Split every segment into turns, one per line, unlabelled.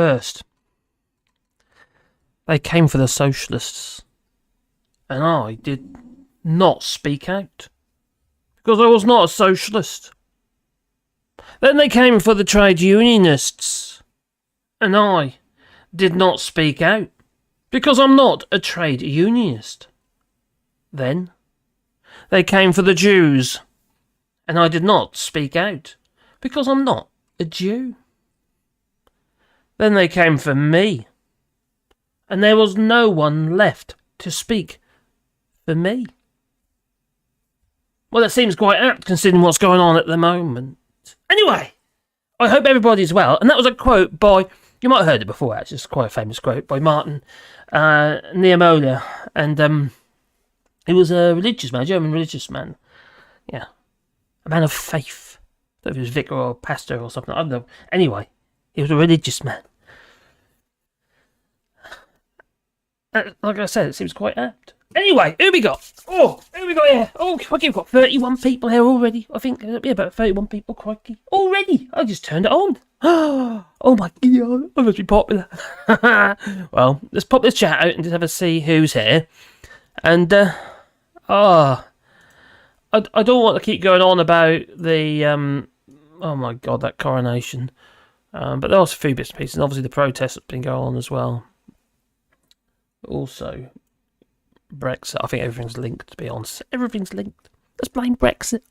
First, they came for the socialists, and I did not speak out, because I was not a socialist. Then they came for the trade unionists, and I did not speak out, because I'm not a trade unionist. Then they came for the Jews, and I did not speak out, because I'm not a Jew. Then they came for me, and there was no one left to speak for me. Well, that seems quite apt considering what's going on at the moment. Anyway, I hope everybody's well. And that was a quote by, you might have heard it before actually, it's quite a famous quote by Martin Niemöller. And he was a religious man, a German religious man. Yeah, a man of faith. I don't know if he was vicar or pastor or something, I don't know. Anyway, he was a religious man. Like I said, it seems quite apt. Anyway, who we got? Oh, who we got here? Oh, we've got 31 people here already. I think it'll be about 31 people, crikey. Already? I just turned it on. Oh my god, I must be popular. Well, let's pop this chat out and just have a see who's here. And, I don't want to keep going on about the, oh my god, that coronation. But there was a few bits and pieces, and obviously the protests have been going on as well. Also, Brexit. I think everything's linked, to be honest. Everything's linked. Let's blame Brexit.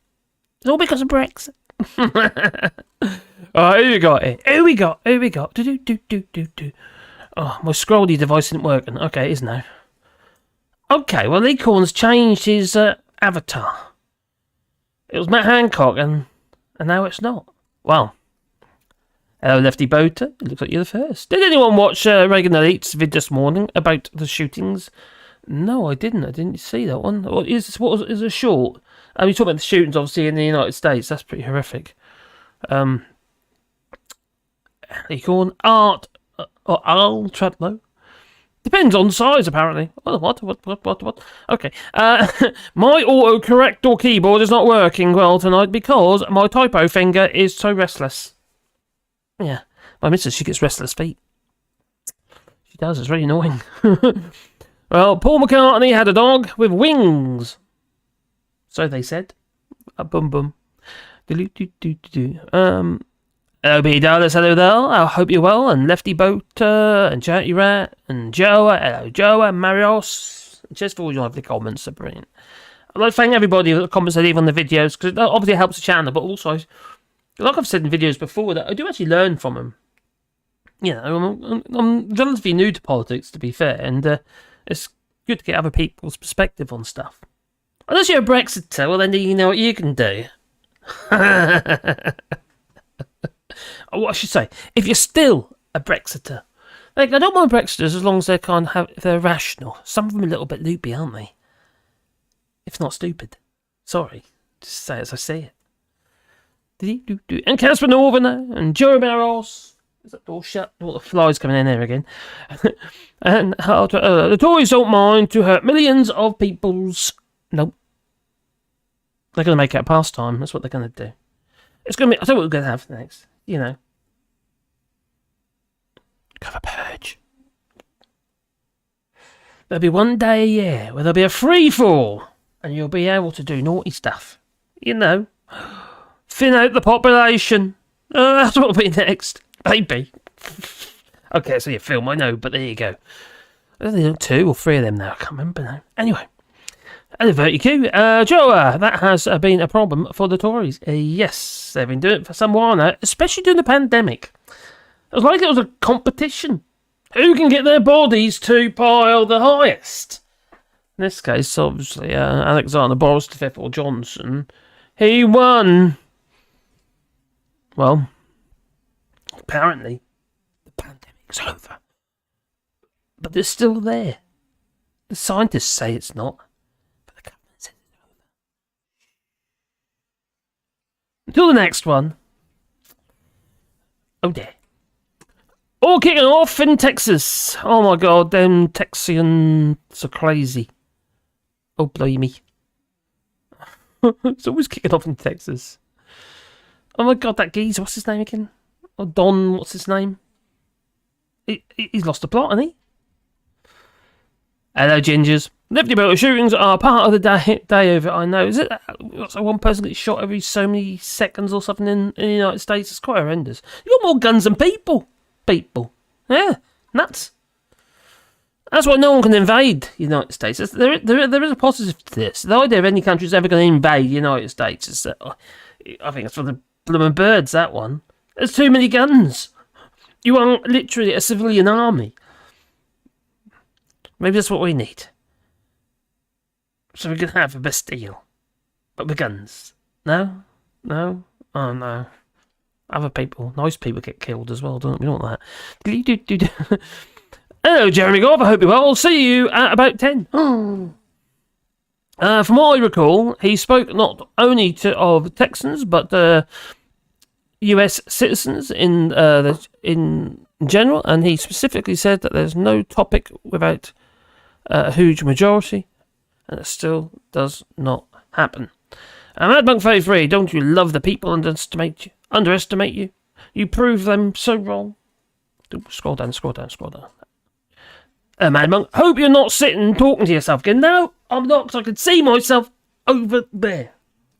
It's all because of Brexit. Alright, who we got here? Who we got? Do. Oh, my scrolly device isn't working. Okay, it is now. Okay, well, Lee Corn's changed his avatar. It was Matt Hancock, and now it's not. Well, hello, Lefty Boater. It looks like you're the first. Did anyone watch Reagan Elite's vid this morning about the shootings? No, I didn't. I didn't see that one. What is a short? I mean, you're talking about the shootings, obviously, in the United States. That's pretty horrific. Acorn Art or Al Treadlow. Depends on size, apparently. What? Okay. My autocorrect or keyboard is not working well tonight because my typo finger is so restless. Yeah, my missus, she gets restless feet. She does. It's really annoying. Well, Paul McCartney had a dog with wings. So they said. Boom boom. LB Dallas, hello there. I hope you're well. And Lefty Boater, and Chatty Rat, and Joa, hello Joa, Marios. Just for all your lovely comments, they're brilliant. I'd like to thank everybody for the comments they leave on the videos, because it obviously helps the channel, but also, like I've said in videos before, that I do actually learn from them. You know, I'm relatively new to politics, to be fair, and it's good to get other people's perspective on stuff. Unless you're a Brexiter, well then you know what you can do. What I should say, if you're still a Brexiter, like I don't mind Brexiters as long as they're rational. Some of them are a little bit loopy, aren't they? If not stupid. Sorry, just say it as I say it. And Casper Northerner and Joe Maros. Is that door shut? All the flies coming in there again. And the Tories don't mind to hurt millions of people's. Nope. They're going to make it a pastime. That's what they're going to do. It's going to be. I tell you what we're going to have next. You know. Have a purge. There'll be one day a year where there'll be a free-for-all and you'll be able to do naughty stuff. You know. Thin out the population. That's what will be next. Maybe. Okay, so you film, I know, but there you go. I think 2 or 3 of them now. I can't remember now. Anyway. Hello, Vertigo. Joa, that has been a problem for the Tories. Yes, they've been doing it for some while now, especially during the pandemic. It was like it was a competition. Who can get their bodies to pile the highest? In this case, obviously, Alexander Boris V or Johnson. He won. Well, apparently, the pandemic's over. But it's still there. The scientists say it's not. But the government says it's over. Until the next one. Oh dear. All kicking off in Texas. Oh my god, them Texians are crazy. Oh blimey. It's always kicking off in Texas. Oh my god, that geezer, what's his name again? Oh, Don, what's his name? He's lost the plot, hasn't he? Hello, gingers. Liberty Bell shootings are part of the day over. I know. Is it so one person gets shot every so many seconds or something in the United States? It's quite horrendous. You got more guns than people. Yeah, nuts. That's why no one can invade the United States. There is a positive to this. The idea of any country is ever going to invade the United States is that I think it's for the blooming birds. That one. There's too many guns. You are literally a civilian army. Maybe that's what we need. So we can have a Bastille. But with guns. No? Oh no. Other people, nice people get killed as well, don't we? Want that. Hello, Jeremy Goff. I hope you're well. I'll see you at about 10. From what I recall, he spoke not only of Texans, but US citizens in general, and he specifically said that there's no topic without a huge majority, and it still does not happen. And Madmonk 33, don't you love the people underestimate you? You prove them so wrong. Scroll down. Madmonk, hope you're not sitting talking to yourself again. No, I'm not, because I can see myself over there.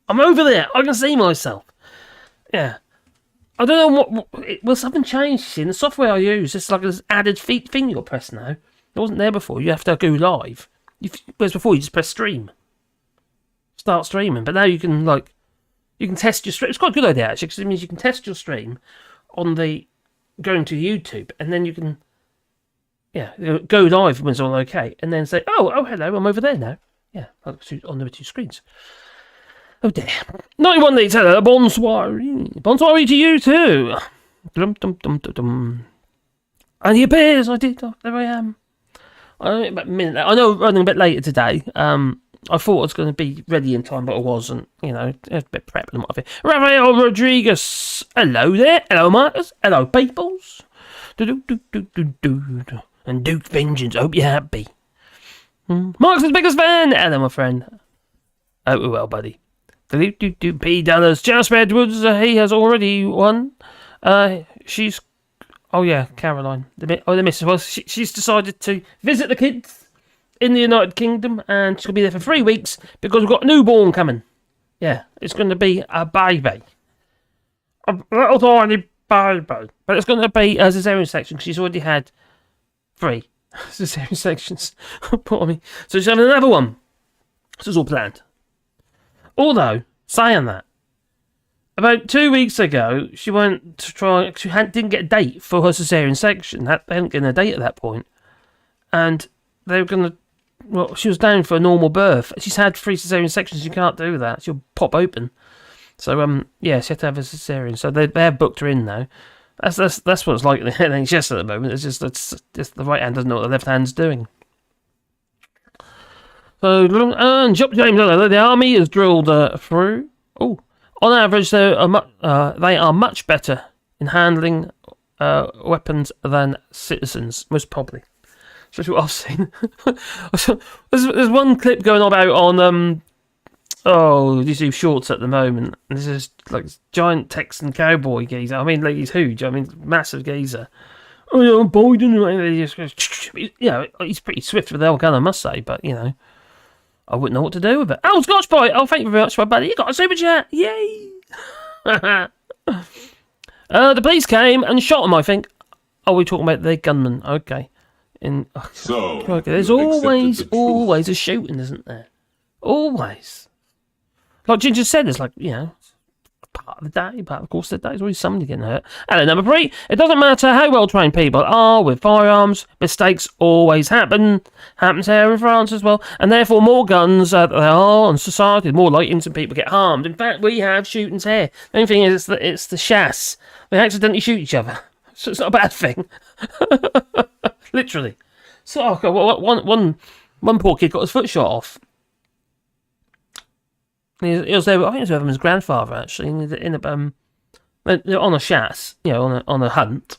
I'm over there. I can see myself. Yeah. I don't know will something change in the software I use? It's like this added thing you'll press now. It wasn't there before. You have to go live. Whereas before you just press stream. Start streaming. But now you can test your stream. It's quite a good idea actually, because it means you can test your stream on going to YouTube, and then you can go live when it's all okay, and then say, oh hello, I'm over there now. Yeah, on the two screens. Oh dear. 91 leads, hello, bonsoir. Bonsoir to you too. Dum, dum, dum, dum, dum. And he appears, I did, there I am. I know I'm running a bit later today. I thought I was going to be ready in time, but I wasn't. You know, a bit prepped and what have you. Rafael Rodriguez, hello there. Hello, Marcus. Hello, peoples. And Duke Vengeance, hope you're happy. Mark's the biggest fan. Hello, my friend. Hope we're well, buddy. P. Dallas, Jasper Edwards, he has already won. She's... Oh, yeah, Caroline. The missus. Well, she's decided to visit the kids in the United Kingdom, and she'll be there for 3 weeks because we've got a newborn coming. Yeah, it's going to be a baby. A little tiny baby. But it's going to be a cesarean section because she's already had 3 cesarean sections. Poor me. So she's having another one. This is all planned. Although, saying that, about 2 weeks ago, she went to try. She didn't get a date for her cesarean section. They hadn't given a date at that point, and they were going to. Well, she was down for a normal birth. She's had 3 cesarean sections. You can't do that. She'll pop open. So yeah, she had to have a cesarean. So they have booked her in now. That's what it's like in the NHS at the moment. It's just the right hand doesn't know what the left hand's doing. So, and Job James, the army is drilled through. Oh, on average, they are much better in handling weapons than citizens, most probably. Especially what I've seen. there's one clip going on about on YouTube Shorts at the moment. This is like giant Texan cowboy geezer. I mean, like, he's huge. I mean, massive geezer. Oh, yeah, Biden. He just goes, he's pretty swift with the gun, I must say, but I wouldn't know what to do with it. Oh, Scotch Boy! Oh, thank you very much, my buddy. You got a super chat! Yay! The police came and shot him, I think. Oh, we're talking about the gunman. Okay. There's always a shooting, isn't there? Always. Like Ginger said, it's like, part of the day, part of the course of the day. There's always somebody getting hurt. Hello, number 3. It doesn't matter how well trained people are with firearms, mistakes always happen. Happens here in France as well. And therefore, more guns there are in society, the more likely innocent people get harmed. In fact, we have shootings here. The only thing is, it's the chasse. They accidentally shoot each other. So it's not a bad thing. Literally. So, one poor kid got his foot shot off. He was there. I think he was with his grandfather actually, on a chasse, on a hunt,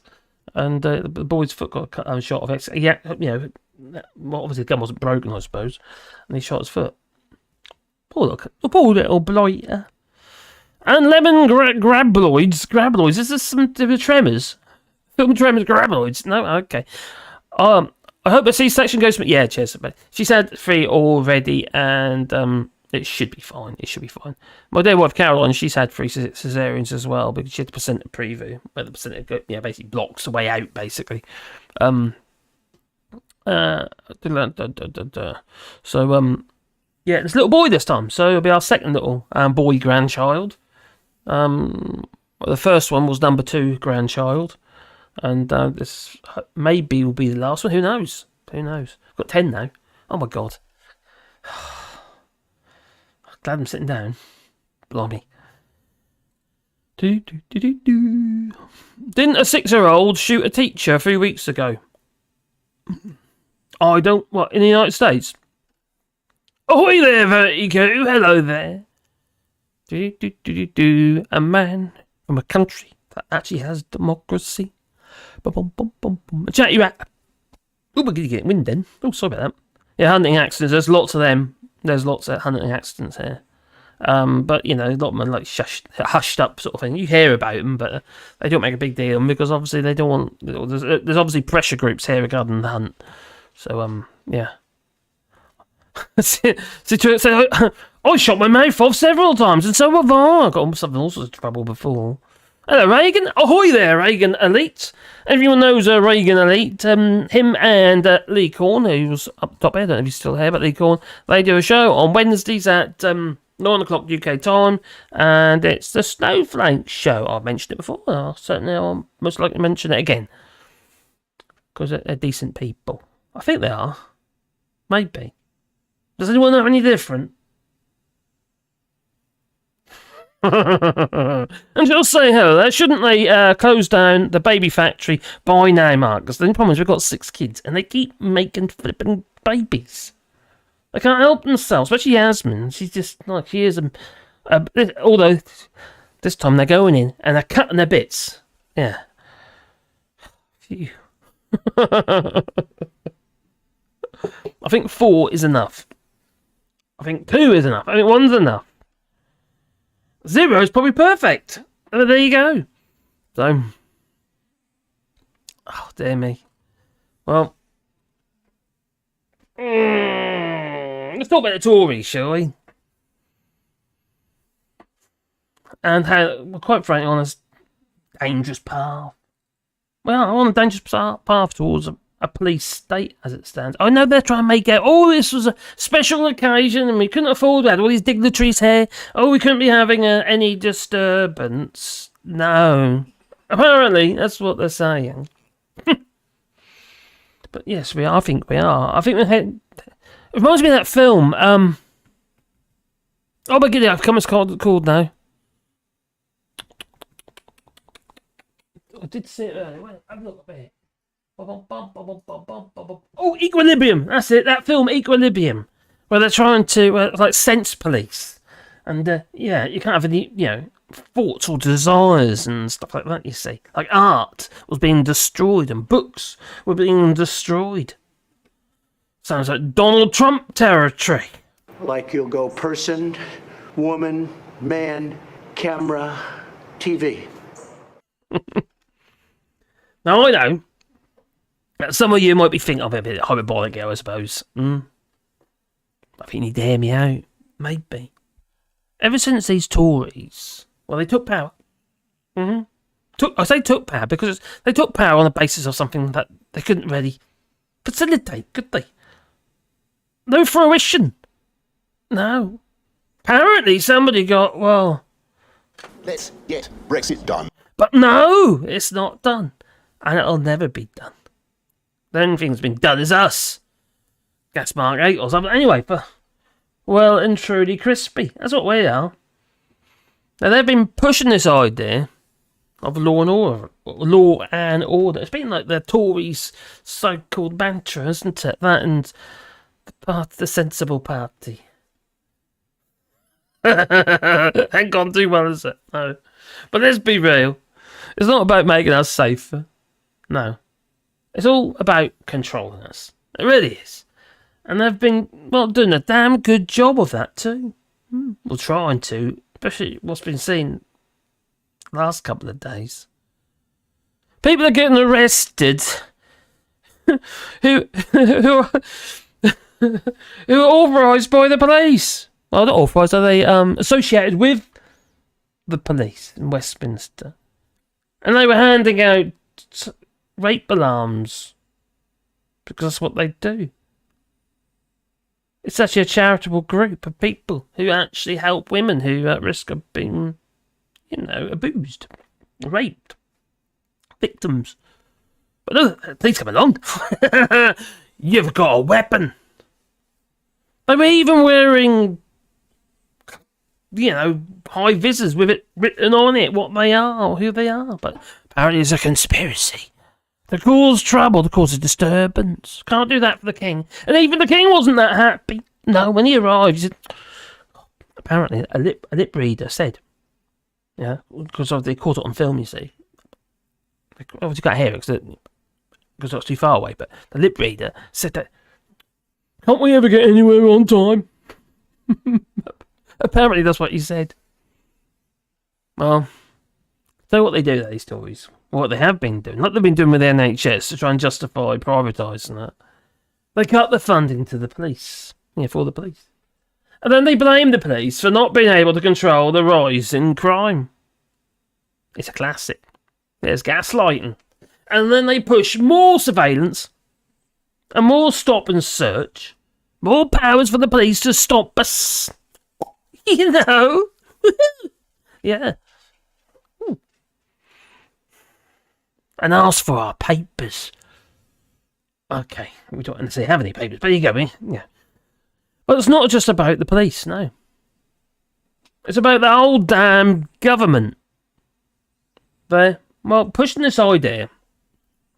and the boy's foot got shot off. Yeah, obviously the gun wasn't broken, I suppose, and he shot his foot. Poor little blighter. And lemon grabloids. Is this some tremors? Film tremors, graboids. No, okay. I hope the C-section goes. Yeah, cheers. She's had 3 already, and it should be fine. It should be fine. My dear wife Caroline, she's had 3 cesareans as well, because she had the placenta preview, where the placenta, basically blocks the way out, basically. So it's a little boy this time, so it'll be our second little boy grandchild. The first one was number 2 grandchild. And this maybe will be the last one. Who knows? Got 10 now. Oh my god. Glad I'm sitting down. Blimey. Didn't a 6-year-old shoot a teacher a few weeks ago? In the United States? Ahoy there, Vertigo. Hello there. A man from a country that actually has democracy. Chat you at. Oh, we're going to get wind then. Oh, sorry about that. Yeah, hunting accidents. There's lots of them. There's lots of hunting accidents here. But, a lot of them are like hushed up sort of thing. You hear about them, but they don't make a big deal because obviously they don't want. There's obviously pressure groups here regarding the hunt. So, yeah. I shot my mouth off several times, and so have I. Got myself in all sorts of trouble before. Hello, Reagan. Ahoy there, Reagan Elite. Everyone knows Reagan Elite. Him and Lee Corn, who's up top here, I don't know if he's still here, but Lee Corn, they do a show on Wednesdays at 9 o'clock UK time, and it's the Snowflake Show. I've mentioned it before, and I'll most likely mention it again. Because they're decent people. I think they are. Maybe. Does anyone know any different? And just say hello there. Shouldn't they close down the baby factory by now, Mark? Because the problem is we've got 6 kids and they keep making flipping babies. They can't help themselves, especially Yasmin. She's just like, she is although this time they're going in and they're cutting their bits. Yeah. Phew. I think 4 is enough. I think 2 is enough. I think 1's enough. 0 is probably perfect. Oh, there you go. So, oh dear me. Well, let's talk about the Tories, shall we? And how, well, quite frankly, on this dangerous path. Well, on a dangerous path towards a police state as it stands. I know they're trying to make out, this was a special occasion and we couldn't afford that. All these dignitaries here. We couldn't be having any disturbance. No. Apparently, that's what they're saying. But yes, we are. I think we are. I think it reminds me of that film. My goodness, I've come as called now. I did see it earlier. Wait, have a look a bit. Equilibrium. That's it. That film, Equilibrium, where they're trying to like sense police, and you can't have any thoughts or desires and stuff like that. You see, like art was being destroyed and books were being destroyed. Sounds like Donald Trump territory.
Like you'll go person, woman, man, camera, TV.
Now I know. Some of you might be thinking I'm a bit hyperbolic here, I suppose. I think you need to hear me out. Maybe. Ever since these Tories, they took power. I say took power because they took power on the basis of something that they couldn't really facilitate, could they? No fruition. No. Apparently somebody got,
let's get Brexit done.
But no, it's not done. And it'll never be done. The only thing that's been done is us. Gas Mark 8 or something. Anyway, well and truly crispy. That's what we are. Now, they've been pushing this idea of law and order. It's been like the Tories' so-called mantra, isn't it? That and the sensible party. Ain't gone too well, is it? No. But let's be real. It's not about making us safer. No. It's all about controlling us. It really is. And they've been, doing a damn good job of that too. Well, trying to, especially what's been seen the last couple of days. People are getting arrested who are, who are authorised by the police. Well, not authorised, are they associated with the police in Westminster? And they were handing out rape alarms because that's what they do. It's actually a charitable group of people who actually help women who are at risk of being, abused, raped, victims. But no, please come along. You've got a weapon. They were even wearing, high visors with it written on it, what they are or who they are. But apparently it's a conspiracy to cause trouble, to cause a disturbance. Can't do that for the king. And even the king wasn't that happy. No, when he arrived, he said, apparently a lip reader said, because they caught it on film, you see. They obviously got to hear it because it was too far away, but the lip reader said that, can't we ever get anywhere on time? Apparently that's what he said. Well, so what they do, these Tories, what they have been doing, like they've been doing with the NHS to try and justify privatising that, they cut the funding to the police, for the police. And then they blame the police for not being able to control the rise in crime. It's a classic. There's gaslighting. And then they push more surveillance and more stop and search, more powers for the police to stop us. Yeah. And ask for our papers. Okay, we don't necessarily have any papers, but you get me. Yeah. But it's not just about the police, no. It's about the whole damn government. They're, pushing this idea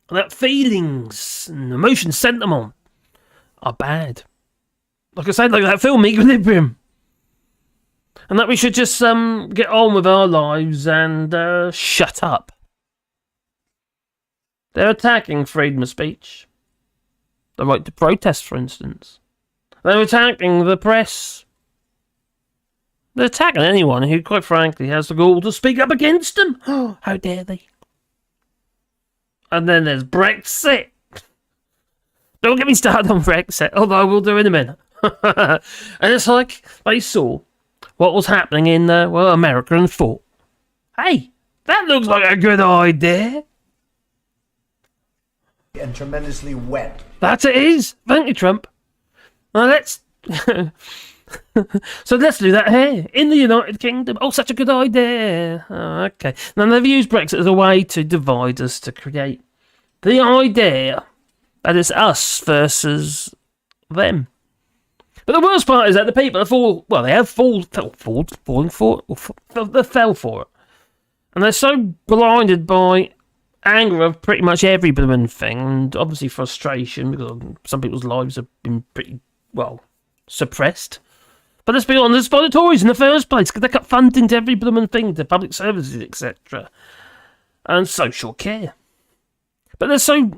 that feelings and emotions sent them on are bad. Like I said, like that film Equilibrium. And that we should just get on with our lives and shut up. They're attacking freedom of speech. The right to protest, for instance. They're attacking the press. They're attacking anyone who, quite frankly, has the gall to speak up against them. Oh, how dare they? And then there's Brexit. Don't get me started on Brexit, although I will do in a minute. And it's like they saw what was happening in, America and thought, hey, that looks like a good idea.
And tremendously wet.
That it is. Thank you, Trump. Now let's... So let's do that here, in the United Kingdom. Oh, such a good idea. Oh, okay. Now they've used Brexit as a way to divide us, to create the idea that it's us versus them. But the worst part is that the people have fallen for it. They fell for it. And they're so blinded by anger of pretty much every blooming thing, and obviously frustration, because some people's lives have been pretty, suppressed. But let's be honest, by the Tories in the first place, because they cut funding to every blooming thing, to public services, etc. And social care. But they're so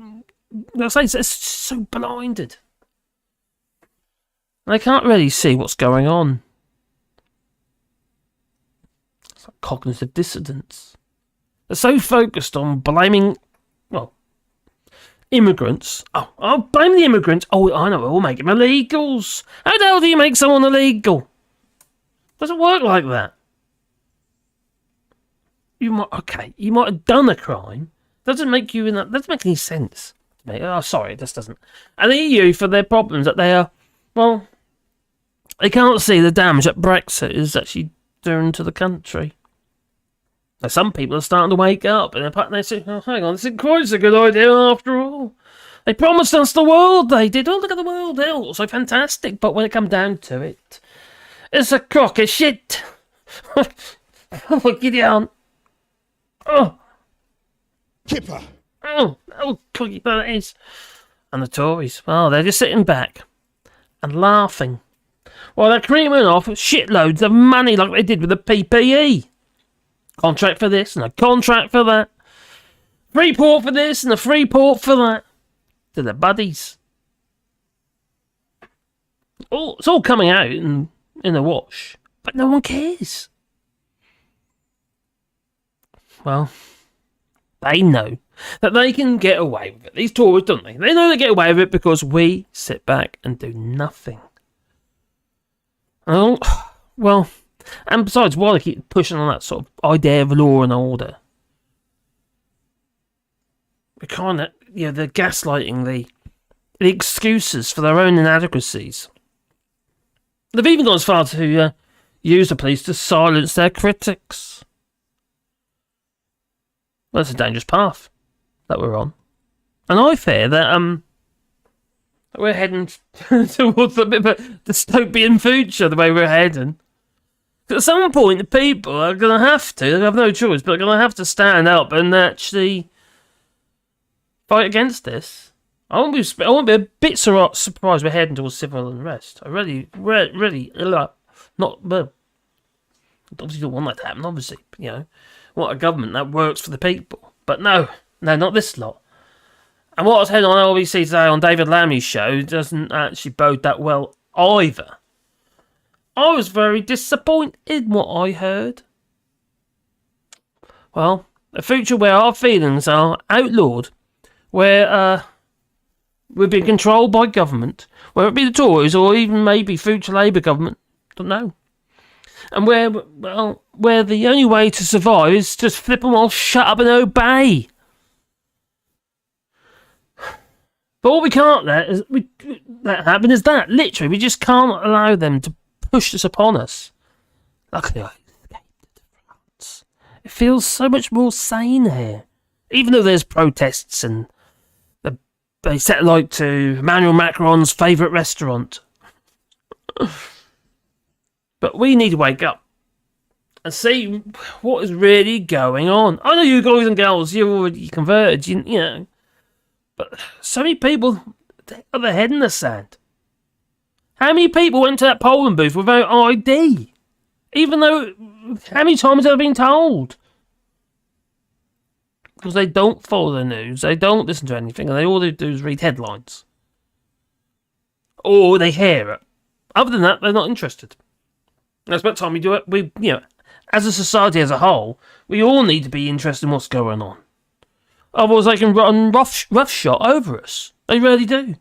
blinded. They can't really see what's going on. It's like cognitive dissonance. They're so focused on blaming, immigrants. Oh, I'll blame the immigrants. Oh, I know, we'll make them illegals. How the hell do you make someone illegal? Doesn't work like that. You might have done a crime. Doesn't make any sense to me. Oh, sorry, this doesn't. And the EU, for their problems, that they are, they can't see the damage that Brexit is actually doing to the country. Now, some people are starting to wake up and they say, oh, hang on, this is quite a good idea after all. They promised us the world, they did. Oh, look at the world, they're all so fantastic. But when it comes down to it, it's a crock of shit. Oh, Gideon. Oh.
Kipper.
Oh, cookie, that is. And the Tories, they're just sitting back and laughing while they're creaming off shitloads of money like they did with the PPE. Contract for this and a contract for that. Free port for this and a free port for that. To the buddies. It's all coming out in the wash. But no one cares. Well, they know that they can get away with it. These Tories, don't they? They know they get away with it because we sit back and do nothing. Well, and besides, why they keep pushing on that sort of idea of law and order? We kind of, they're gaslighting the excuses for their own inadequacies. They've even gone as far to use the police to silence their critics. Well, that's a dangerous path that we're on. And I fear that we're heading towards a bit of a dystopian future, the way we're heading. At some point, the people are going to have to, they have no choice, but they're going to have to stand up and actually fight against this. I won't be a bit surprised we're heading towards civil unrest. I really, not, well, obviously don't want that to happen, obviously. Want a government that works for the people. But no, not this lot. And what I was heard on LBC today on David Lammy's show doesn't actually bode that well either. I was very disappointed in what I heard. Well, a future where our feelings are outlawed, where we're being controlled by government, whether it be the Tories or even maybe future Labour government, don't know. And where the only way to survive is just flip them all, shut up and obey. But what we can't let happen is that, literally, we just can't allow them to push this upon us. Luckily, I escaped to France. It feels so much more sane here. Even though there's protests and they set light to Emmanuel Macron's favourite restaurant. But we need to wake up and see what is really going on. I know you guys and girls, you're already converted, you know. But so many people have their head in the sand. How many people went to that polling booth without ID? Even though, how many times have they been told? Because they don't follow the news, they don't listen to anything, and all they do is read headlines. Or they hear it. Other than that, they're not interested. That's about time we do it. As a society as a whole, we all need to be interested in what's going on. Otherwise, they can run roughshod over us. They really do.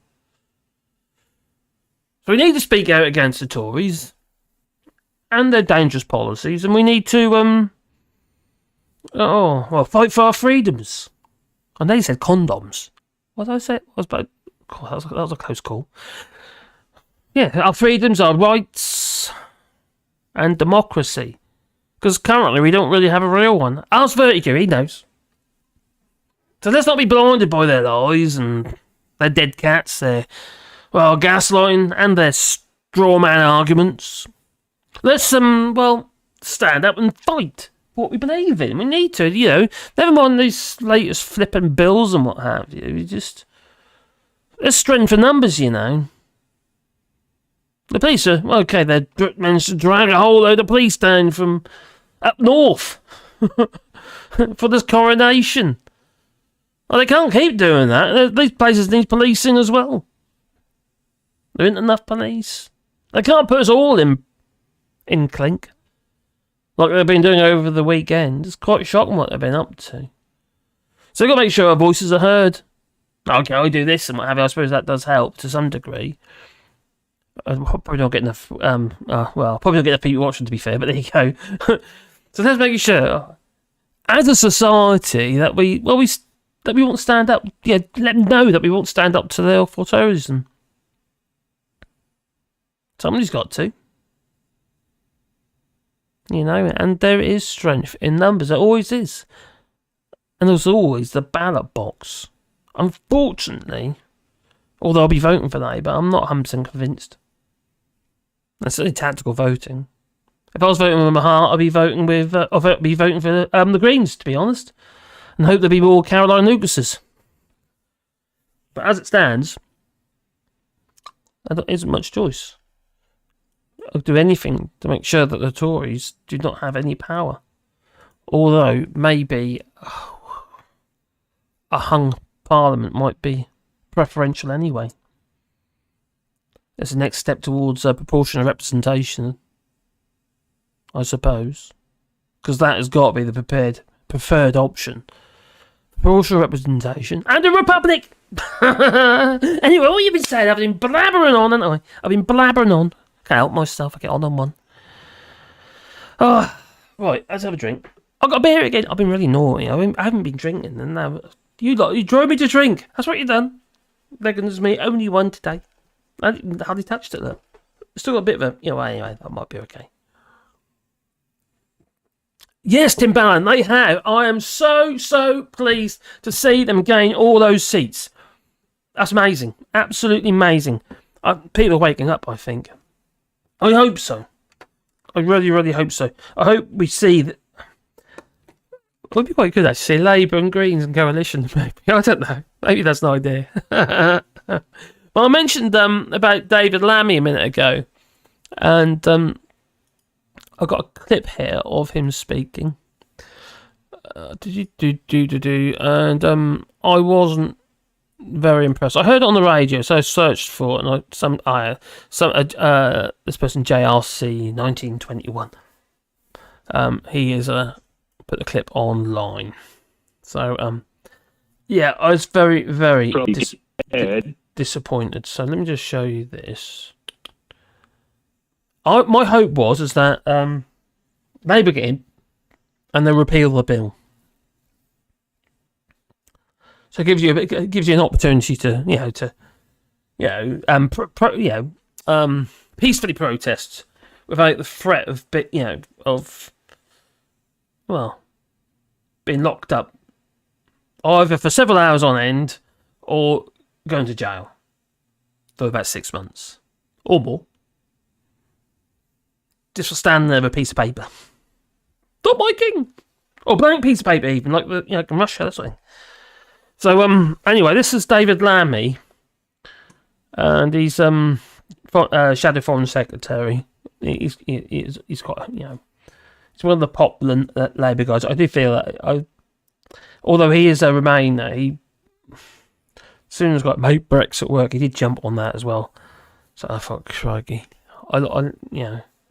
So we need to speak out against the Tories and their dangerous policies, and we need to fight for our freedoms. I know you said condoms. What did I say? That was a close call. Yeah, our freedoms, our rights, and democracy. Because currently we don't really have a real one. Ask Vertigo, he knows. So let's not be blinded by their lies and their dead cats, their gaslighting and their straw man arguments. Let's stand up and fight what we believe in. We need to, never mind these latest flipping bills and what have you. There's strength in numbers, The police are, they managed to drag a whole load of police down from up north for this coronation. Well, they can't keep doing that. These places need policing as well. There isn't enough police. They can't put us all in clink, like they've been doing over the weekend. It's quite shocking what they've been up to. So we've got to make sure our voices are heard. Okay, I do this and what have you. I suppose that does help to some degree. I'll probably not get enough. Probably not get enough people watching, to be fair. But there you go. So let's make sure, as a society, that we won't stand up. Yeah, let them know that we won't stand up to their authoritarianism. Somebody's got to. And there is strength in numbers. There always is. And there's always the ballot box. Unfortunately, although I'll be voting for Labour, I'm not 100% convinced. That's only tactical voting. If I was voting with my heart, I'd be voting for the Greens, to be honest, and hope there'd be more Caroline Lucases. But as it stands, there isn't much choice. I'll do anything to make sure that the Tories do not have any power. Although maybe a hung parliament might be preferential anyway. It's the next step towards proportional representation, I suppose. Because that has got to be the preferred option. proportional representation, and a republic. Anyway, what you've been saying, I've been blabbering on, haven't I? I've been blabbering on. Can't help myself, I get on one. Oh, right, let's have a drink. I've got a beer again. I've been really naughty. I haven't been drinking, and now you drove me to drink. That's what you've done. Reckons me, only one today. I hardly touched it though. Still got a bit of a, anyway, that might be okay. Yes, Tim Ballon, they have. I am so pleased to see them gain all those seats. That's amazing. Absolutely amazing. People are waking up, I think. I hope so. I really hope so. I hope we see that. It would be quite good, actually. Labour and Greens and coalition, maybe. I don't know. Maybe that's an idea. Well, I mentioned about David Lammy a minute ago. And I got a clip here of him speaking. And I wasn't very impressed. I heard it on the radio, so I searched for it, and this person JRC 1921. He is put the clip online. So yeah, I was very disappointed. So let me just show you this. My hope was that Labour get in and they repeal the bill. So it gives you an opportunity to peacefully protest without the threat of being locked up either for several hours on end or going to jail for about 6 months or more. Just for standing there with a piece of paper. Not my king! Or blank piece of paper even, like in Russia, that sort of thing. So, anyway, this is David Lammy. And he's Shadow Foreign Secretary. He's quite, he's one of the popular Labour guys. I do feel that, although he is a Remainer, he, as soon as got make Brexit work, he did jump on that as well. So I thought, crikey. I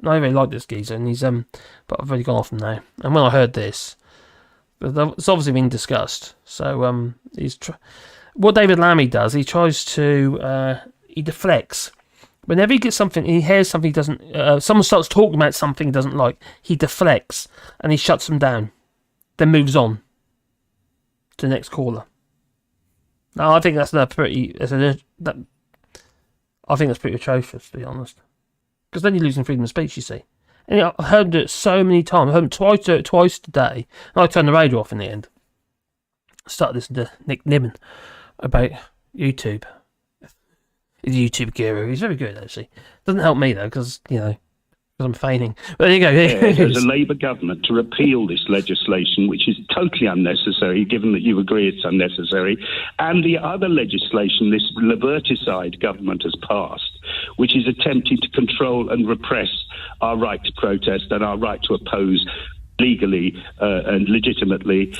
really like this geezer, and he's but I've already gone off him now. And when I heard this, it's obviously been discussed. So what David Lammy does, he tries to he deflects. Whenever he gets something, he hears something he doesn't. Someone starts talking about something he doesn't like. He deflects and he shuts them down, then moves on to the next caller. Now I think that's pretty. I think that's pretty atrocious, to be honest. Because then you're losing freedom of speech, you see. And I heard it so many times. I heard him twice today. And I turned the radio off in the end. Started listening to Nick Niven about YouTube. He's a YouTube guru. He's very good, actually. Doesn't help me, though, because I'm feigning. But there you go.
As a Labour government to repeal this legislation, which is totally unnecessary, given that you agree it's unnecessary, and the other legislation this Liberticide government has passed, which is attempting to control and repress our right to protest and our right to oppose legally and legitimately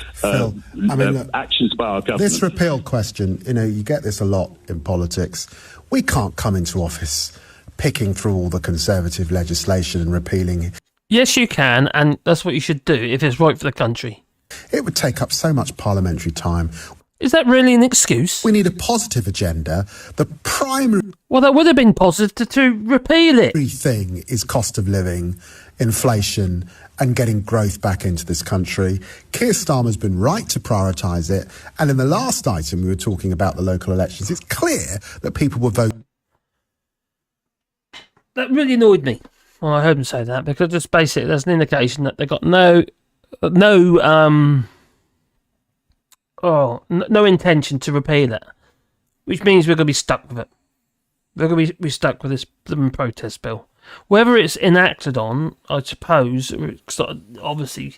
actions by our government.
This repeal question, you get this a lot in politics. We can't come into office picking through all the Conservative legislation and repealing it.
Yes, you can, and that's what you should do if it's right for the country.
It would take up so much parliamentary time.
Is that really an excuse?
We need a positive agenda. The primary...
Well, that would have been positive to repeal it.
...thing is cost of living, inflation, and getting growth back into this country. Keir Starmer's been right to prioritise it. And in the last item, we were talking about the local elections. It's clear that people will vote.
That really annoyed me. Well, I heard him say that because just basically there's an indication that they've got no intention to repeal it, which means we're going to be stuck with it. We're going to be stuck with this protest bill. Whether it's enacted on, I suppose, obviously,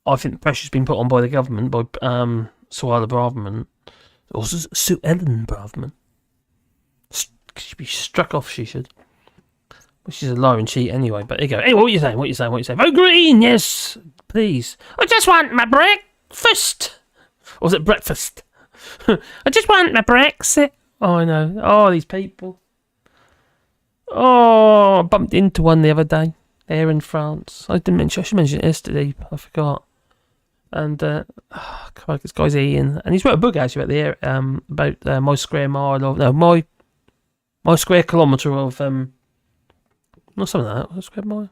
I think the pressure's been put on by the government, by Suella Braverman, or Sue Ellen Braverman. She should be struck off, she should. Well, she's a liar and cheat anyway, but there you go. Anyway, what are you saying? Vote Green, yes, please. I just want my breakfast. Or was it breakfast? I just want my Brexit. Oh, I know. Oh, these people. Oh, I bumped into one the other day there in France. I should mention it yesterday. I forgot. And God, this guy's Ian, and he's wrote a book actually about my square mile of my square kilometre of not something like that. Was it square mile?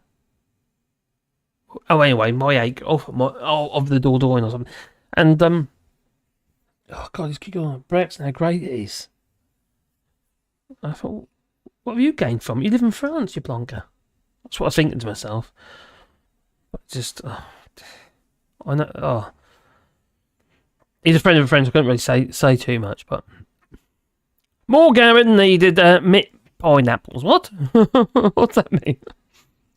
Oh, anyway, my acre of the Dordogne or something. And oh God, he's keep going. Brexit, how great it is. I thought, what have you gained from it? You live in France, you plonker. That's what I was thinking to myself. But just, I know. Oh, he's a friend of a friend, so I couldn't really say too much. But more Garrett needed pineapples. What? What's that mean?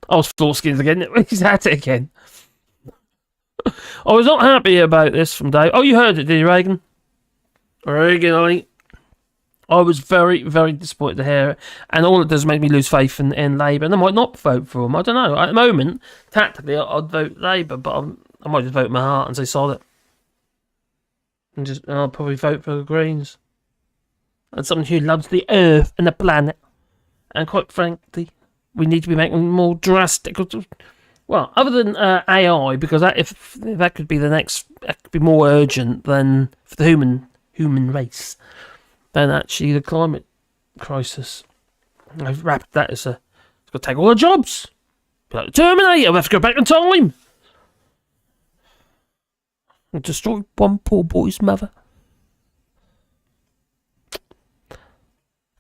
I was floor-skinned again. He's at it again. I was not happy about this from Dave. Oh, you heard it, did you, Reagan? I was very, very disappointed to hear it. And all it does is make me lose faith in Labour. And I might not vote for him. I don't know. At the moment, tactically, I'd vote Labour. But I might just vote my heart and say solid. And I'll probably vote for the Greens. And someone who loves the earth and the planet. And quite frankly, we need to be making more drastic. Well, other than AI, because if that could be the next, that could be more urgent than for the human race than actually the climate crisis. I've wrapped that as it's got to take all the jobs. Be like the Terminator, we have to go back in time and destroy one poor boy's mother.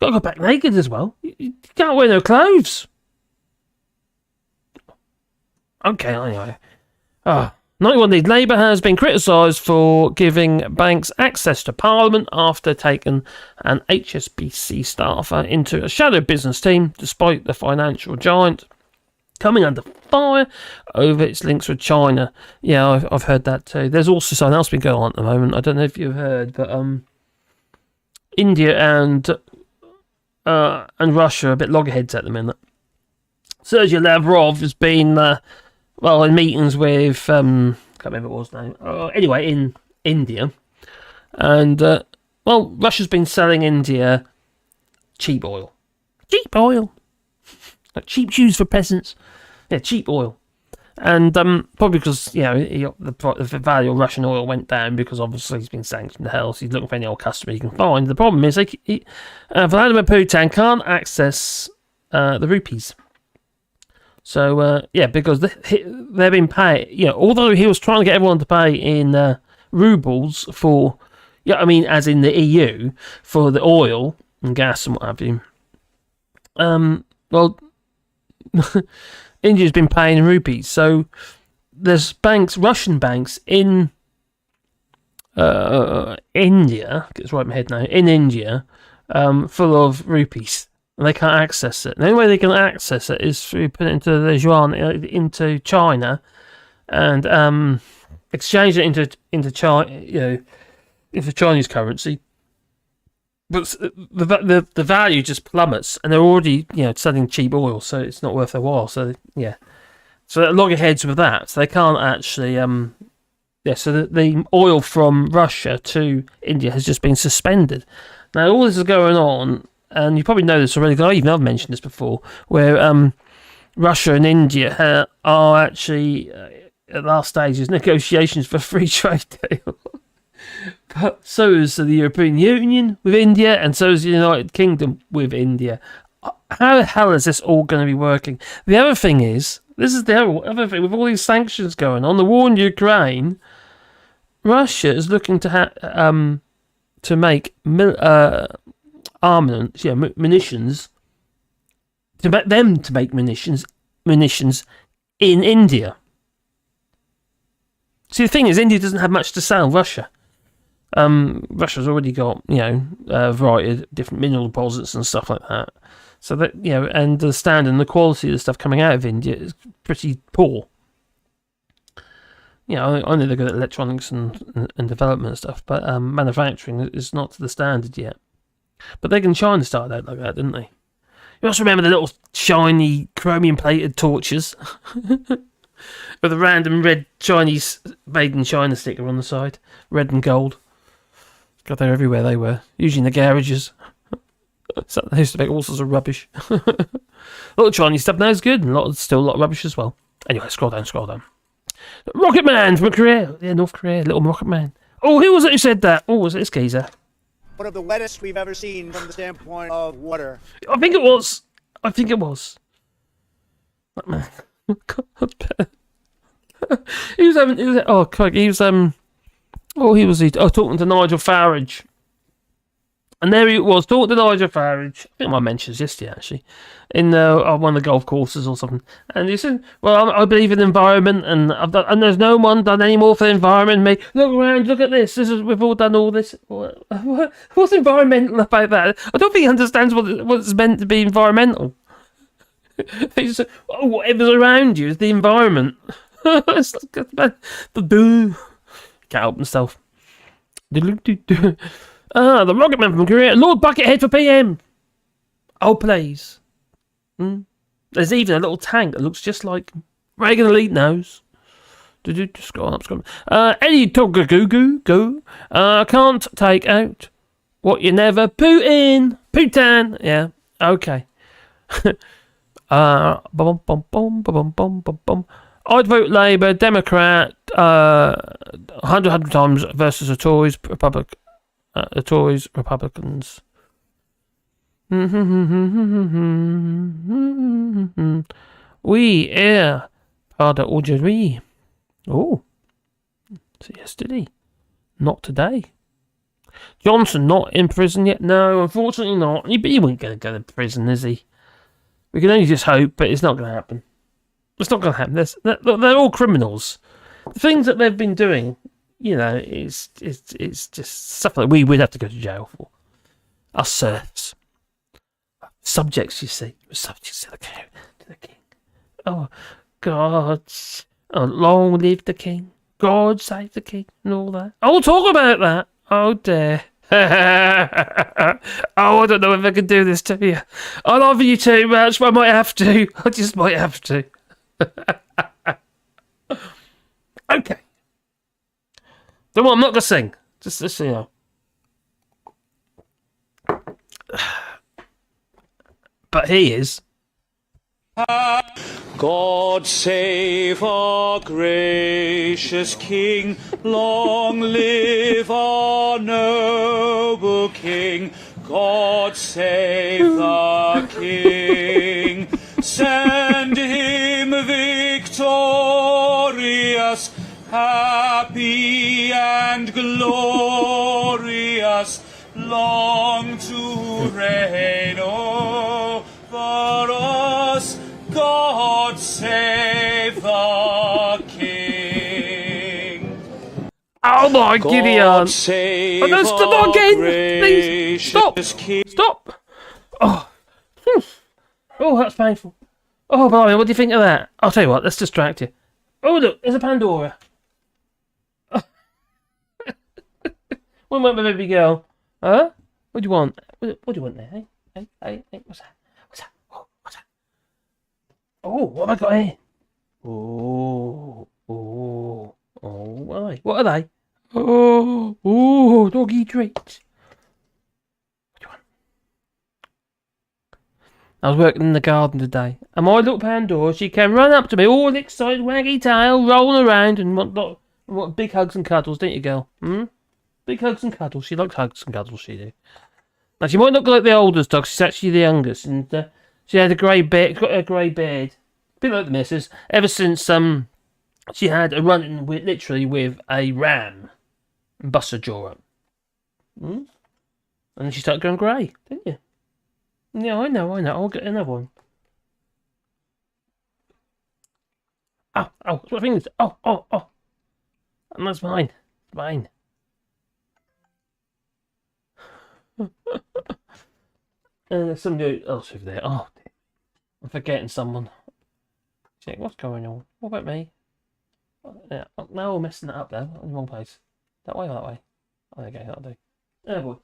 Got to go back naked as well. You can't wear no clothes. Okay, anyway. 91 Lead Labour has been criticised for giving banks access to Parliament after taking an HSBC staffer into a shadow business team, despite the financial giant coming under fire over its links with China. Yeah, I've heard that too. There's also something else been going on at the moment. I don't know if you've heard, but India and Russia are a bit loggerheads at the minute. Sergei Lavrov has been in meetings with can't remember what it was now. Anyway, in India, and Russia's been selling India cheap oil, like cheap shoes for peasants. Yeah, cheap oil, and probably because the value of Russian oil went down because obviously he's been sanctioned to hell, so he's looking for any old customer he can find. The problem is Vladimir Putin can't access the rupees. So, because they've been paying, although he was trying to get everyone to pay in rubles for, as in the EU, for the oil and gas and what have you. India's been paying in rupees. So, there's Russian banks in India, get this right in my head now, in India, full of rupees. And they can't access it. The only way they can access it is through putting it into the yuan into China, and exchange it into China, into Chinese currency. But the value just plummets, and they're already selling cheap oil, so it's not worth their while. So so they're loggerheads with that. So they can't actually So the oil from Russia to India has just been suspended. Now all this is going on. And you probably know this already, because I've mentioned this before, where Russia and India are actually at last stages negotiations for a free trade deal. But so is the European Union with India, and so is the United Kingdom with India. How the hell is this all going to be working? The other thing is, this is the other thing, with all these sanctions going on, the war in Ukraine, Russia is looking to make armaments, munitions, to make munitions in India. See, the thing is, India doesn't have much to sell Russia. Russia's already got, a variety of different mineral deposits and stuff like that. So that, and the standard and the quality of the stuff coming out of India is pretty poor. I know they're good at electronics and development and stuff, but manufacturing is not to the standard yet. But China started out like that, didn't they? You also remember the little shiny chromium-plated torches with a random red Chinese made in China sticker on the side, red and gold. God, they're everywhere. They were usually in the garages. So they used to make all sorts of rubbish. A lot of Chinese stuff now is good, and still a lot of rubbish as well. Anyway, scroll down. Rocket Man from Korea. Yeah, North Korea, little Rocket Man. Oh, who was it who said that? Oh, was it this geezer?
One of the wettest we've ever seen from the standpoint of water.
I think it was. That man. He was talking to Nigel Farage. And there he was, talking to Nigel Farage. I think I mentioned this yesterday, actually, in one of the golf courses or something. And he said, well, I believe in the environment, and there's no one done any more for the environment than me. Look around, look at this. We've all done all this. What's environmental about that? I don't think he understands what's meant to be environmental. He just said, whatever's around you is the environment. It's like, can't help himself. The Rocket Man from Korea. Lord Buckethead for PM. Oh, please. There's even a little tank that looks just like Reagan Elite knows. Scroll up. Eddie Togagoo go. Can't take out what you never put in. Putin. Yeah. Okay. I'd vote Labour, Democrat, 100 times versus the Tories, the Tories, Republicans. We are part of aujourd'hui. Oh, so yesterday, not today. Johnson not in prison yet? No, unfortunately not. He won't go to prison, is he? We can only just hope, but it's not going to happen. It's not going to happen. They're all criminals. The things that they've been doing, it's just stuff that we would have to go to jail for. Us serfs. Subjects, you see. Subjects to the king. Oh, God. Oh, long live the king. God save the king and all that. I'll talk about that. Oh, dear. I don't know if I can do this to you. I love you too much, but I might have to. I just might have to. Okay. Don't worry, I'm not going to sing. Just so you know. But he is.
God save our gracious King, long live our noble King. God save the King, send him victorious, happy and glorious, long to reign over us. God save the King.
Oh my Gideon! Oh, no, stop again! Please stop! Stop! Oh, oh, that's painful. Oh, blimey, what do you think of that? I'll tell you what. Let's distract you. Oh, look, there's a Pandora. One moment, baby girl. Huh? What do you want? What do you want there? Hey, what's that? Oh, what have I got here? Oh, what are they? Oh, doggy treats. What do you want? I was working in the garden today, and my little Pandora, she came run up to me, all excited, waggy tail, rolling around, and want big hugs and cuddles, don't you, girl? Big hugs and cuddles. She likes hugs and cuddles, she do. Now, she might not look like the oldest dog, she's actually the youngest, and she had a grey beard, got a grey beard, a bit like the missus, ever since she had a run-in literally with a ram and bust her jaw up. And then she started going grey, didn't you? Yeah, I know, I'll get another one. Oh, what thing is it? Oh. And that's mine. Mine. And there's somebody else over there. Oh, dear. I'm forgetting someone. Check, what's going on? What about me? Yeah, now we're messing it up though. In the wrong place. That way or that way? Oh, there you go, that'll do. Oh boy.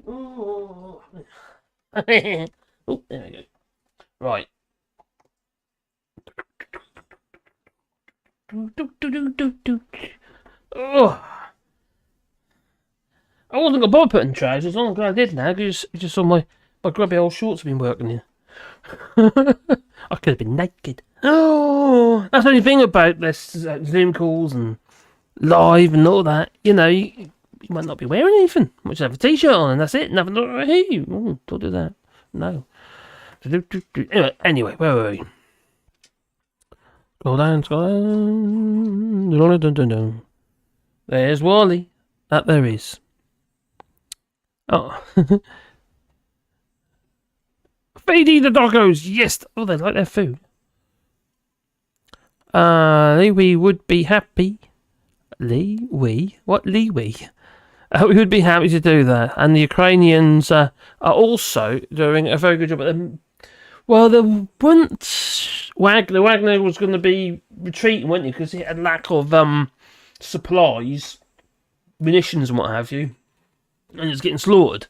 Oh, there we go. Right. Oh. I wasn't going to bother putting trousers on. I'm glad I did now, because you just saw my grubby old shorts have been working here. could have been naked. Oh, that's the only thing about this Zoom calls and live and all that. You know, you might not be wearing anything. You might just have a t-shirt on and that's it. Nothing. Hey, don't do that. No. Anyway, where were we? Scroll down. There's Wally. That there is. Oh. Feeding the doggos, yes. Oh, they like their food. We would be happy. We would be happy to do that. And the Ukrainians are also doing a very good job. Well, the Wagner was going to be retreating, wasn't he? Because he had lack of supplies, munitions and what have you. And it was getting slaughtered.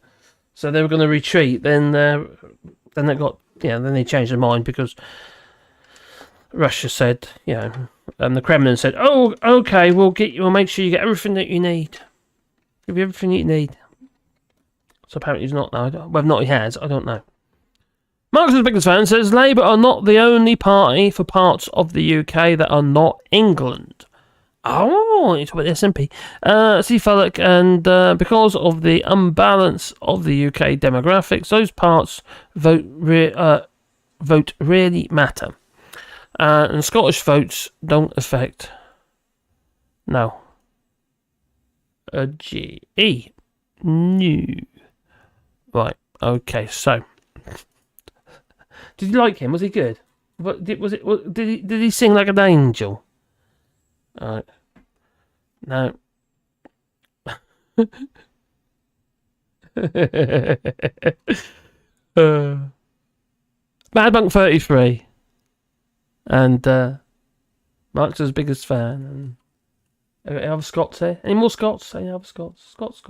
So they were going to retreat. Then they got, then they changed their mind because Russia said, the Kremlin said, "Oh, okay, we'll make sure you get everything that you need. Give you everything you need." So apparently he's not now. Whether or not he has, I don't know. Marcus' biggest fan says Labour are not the only party for parts of the UK that are not England. Oh, you talk about the SNP. See, Fullock, and because of the imbalance of the UK demographics, those parts vote really matter. And Scottish votes don't affect. No. G-E. No. Right, okay, so. Did you like him? Was he good? Did he sing like an angel? No. Mad Monk 33. And Mark's his biggest fan. And any other Scots here? Any more Scots? Any other Scots? Scots.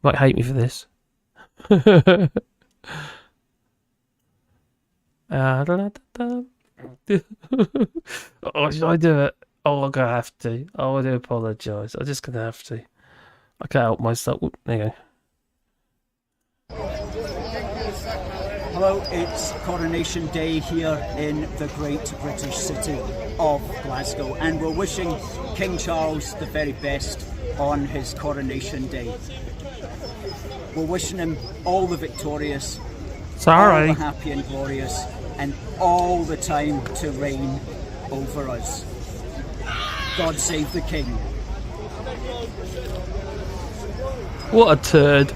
Might hate me for this. Oh, should I do it? Oh, I'm gonna have to. Oh, I do apologise. I'm just gonna have to. I can't help myself. Oop, there you go.
Hello, it's Coronation Day here in the great British city of Glasgow, and we're wishing King Charles the very best on his coronation day. We're wishing him all the victorious, all the happy and glorious, and all the time to reign over us. God save the King.
What a turd.